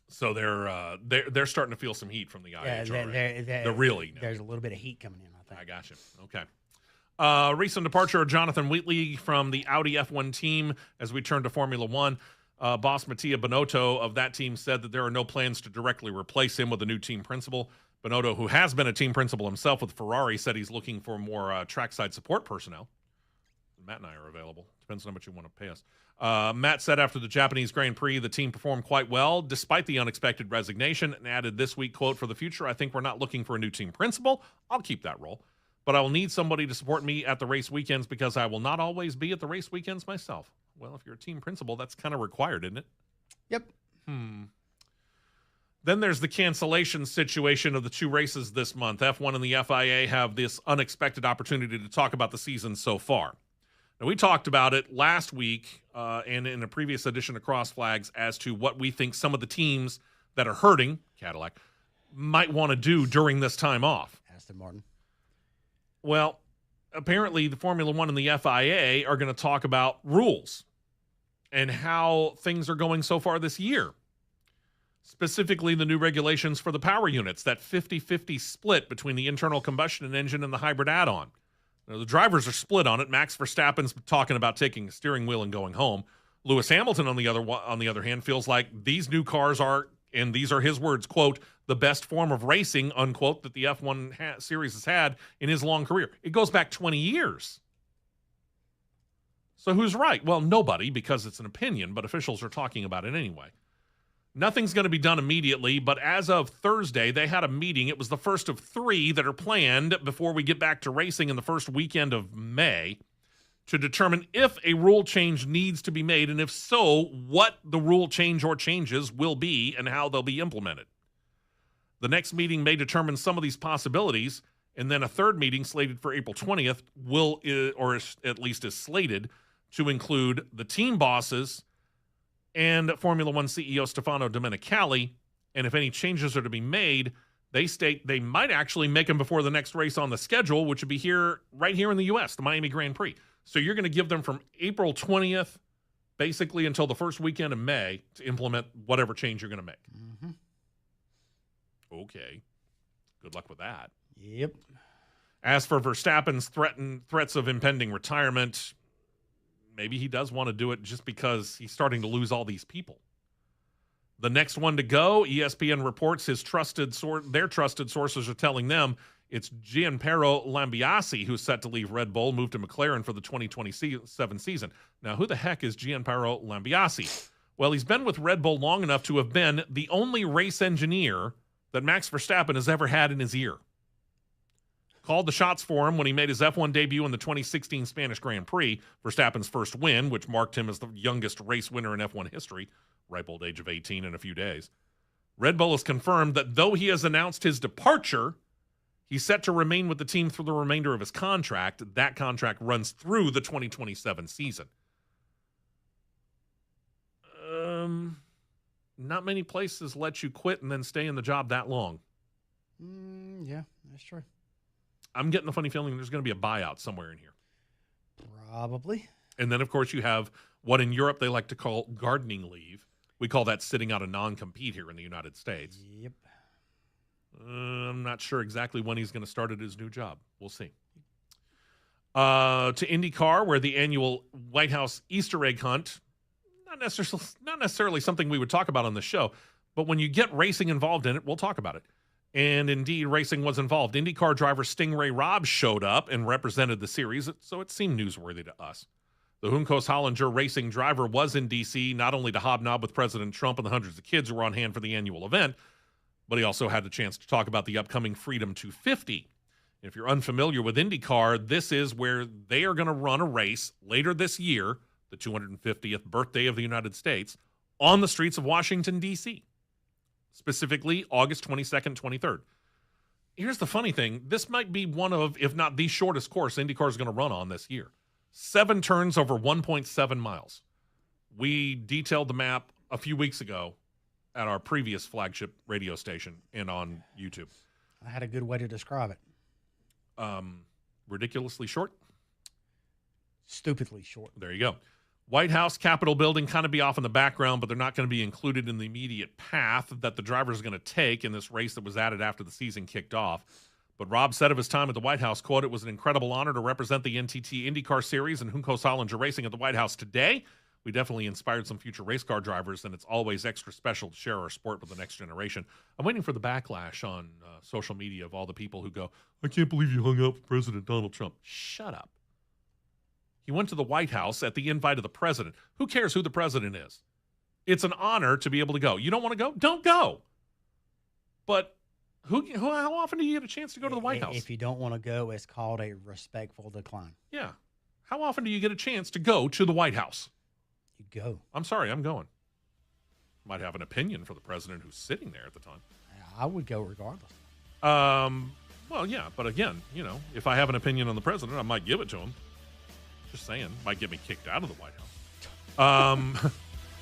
So they're starting to feel some heat from the IHRA. They're really now. There's a little bit of heat coming in, I think. I got you. Okay. Recent departure of Jonathan Wheatley from the Audi F1 team as we turn to Formula One. Boss Mattia Binotto of that team said that there are no plans to directly replace him with a new team principal. Binotto, who has been a team principal himself with Ferrari, said he's looking for more trackside support personnel. Matt and I are available. Depends on how much you want to pay us. Matt said after the Japanese Grand Prix, the team performed quite well despite the unexpected resignation, and added this week, quote, "For the future, I think we're not looking for a new team principal. I'll keep that role. But I will need somebody to support me at the race weekends because I will not always be at the race weekends myself." Well, if you're a team principal, that's kind of required, isn't it? Yep. Then there's the cancellation situation of the two races this month. F1 and the FIA have this unexpected opportunity to talk about the season so far. Now, we talked about it last week and in a previous edition of Cross Flags as to what we think some of the teams that are hurting, Cadillac, might want to do during this time off. Aston Martin. Well, apparently the Formula One and the FIA are going to talk about rules and how things are going so far this year. Specifically, the new regulations for the power units, that 50-50 split between the internal combustion engine and the hybrid add-on. Now, the drivers are split on it. Max Verstappen's talking about taking a steering wheel and going home. Lewis Hamilton, on the other hand, feels like these new cars are, and these are his words, quote, "the best form of racing," unquote, that the F1 series has had in his long career. It goes back 20 years. So who's right? Well, nobody, because it's an opinion, but officials are talking about it anyway. Nothing's going to be done immediately, but as of Thursday, they had a meeting. It was the first of 3 that are planned before we get back to racing in the first weekend of May to determine if a rule change needs to be made, and if so, what the rule change or changes will be and how they'll be implemented. The next meeting may determine some of these possibilities, and then a third meeting slated for April 20th will, or at least is slated, to include the team bosses and Formula One CEO Stefano Domenicali. And if any changes are to be made, they state they might actually make them before the next race on the schedule, which would be right here in the U.S., the Miami Grand Prix. So you're going to give them from April 20th, basically until the first weekend of May, to implement whatever change you're going to make. Mm-hmm. Okay. Good luck with that. Yep. As for Verstappen's threats of impending retirement, maybe he does want to do it just because he's starting to lose all these people. The next one to go, ESPN reports their trusted sources are telling them it's Gianpaolo Lambiase who's set to leave Red Bull, move to McLaren for the 2027 season. Now, who the heck is Gianpaolo Lambiase? Well, he's been with Red Bull long enough to have been the only race engineer that Max Verstappen has ever had in his ear. Called the shots for him when he made his F1 debut in the 2016 Spanish Grand Prix, Verstappen's first win, which marked him as the youngest race winner in F1 history, ripe old age of 18 in a few days. Red Bull has confirmed that though he has announced his departure, he's set to remain with the team through the remainder of his contract. That contract runs through the 2027 season. Not many places let you quit and then stay in the job that long. Yeah, that's true. I'm getting a funny feeling there's going to be a buyout somewhere in here. Probably. And then, of course, you have what in Europe they like to call gardening leave. We call that sitting out a non-compete here in the United States. Yep. I'm not sure exactly when he's going to start at his new job. We'll see. To IndyCar, where the annual White House Easter egg hunt, not necessarily something we would talk about on the show, but when you get racing involved in it, we'll talk about it. And indeed, racing was involved. IndyCar driver Stingray Robb showed up and represented the series, so it seemed newsworthy to us. The Juncos Hollinger racing driver was in D.C. not only to hobnob with President Trump and the hundreds of kids who were on hand for the annual event, but he also had the chance to talk about the upcoming Freedom 250. If you're unfamiliar with IndyCar, this is where they are going to run a race later this year, the 250th birthday of the United States, on the streets of Washington, D.C., specifically August 22nd, 23rd. here's the funny thing. This might be one of, if not the shortest course IndyCar is going to run on this year. 7 turns over 1.7 miles. We detailed the map a few weeks ago at our previous flagship radio station and on YouTube. I had a good way to describe it. Ridiculously short? Stupidly short. There you go. White House, Capitol building kind of be off in the background, but they're not going to be included in the immediate path that the driver is going to take in this race that was added after the season kicked off. But Rob said of his time at the White House, quote, "It was an incredible honor to represent the NTT IndyCar Series and Juncos Hollinger Racing at the White House today. We definitely inspired some future race car drivers, and it's always extra special to share our sport with the next generation." I'm waiting for the backlash on social media of all the people who go, "I can't believe you hung out with President Donald Trump." Shut up. He went to the White House at the invite of the president. Who cares who the president is? It's an honor to be able to go. You don't want to go? Don't go. But how often do you get a chance to go to the White House? If you don't want to go, it's called a respectful decline. Yeah. How often do you get a chance to go to the White House? You go. I'm sorry, I'm going. Might have an opinion for the president who's sitting there at the time. I would go regardless. Well, yeah, but again, if I have an opinion on the president, I might give it to him. Just saying, might get me kicked out of the White House.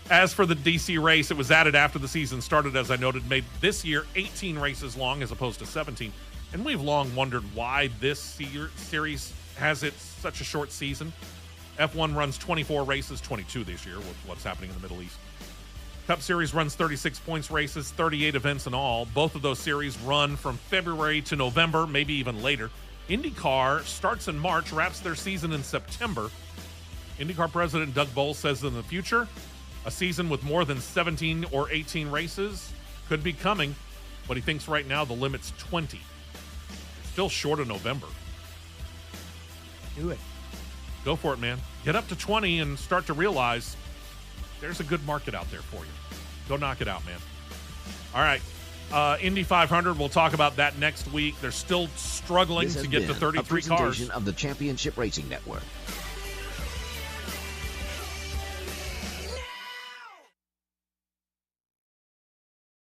As for the DC race, it was added after the season started, as I noted, made this year 18 races long as opposed to 17. And we've long wondered why this series has such a short season. F1 runs 24 races, 22 this year with what's happening in the Middle East. Cup Series runs 36 points races, 38 events in all. Both of those series run from February to November, maybe even later. IndyCar starts in March, wraps their season in September. IndyCar president Doug Boles says in the future, a season with more than 17 or 18 races could be coming, but he thinks right now the limit's 20. Still short of November. Do it. Go for it, man. Get up to 20 and start to realize there's a good market out there for you. Go knock it out, man. All right. Indy 500, we'll talk about that next week. They're still struggling to get to 33 cars. Of the Championship Racing Network.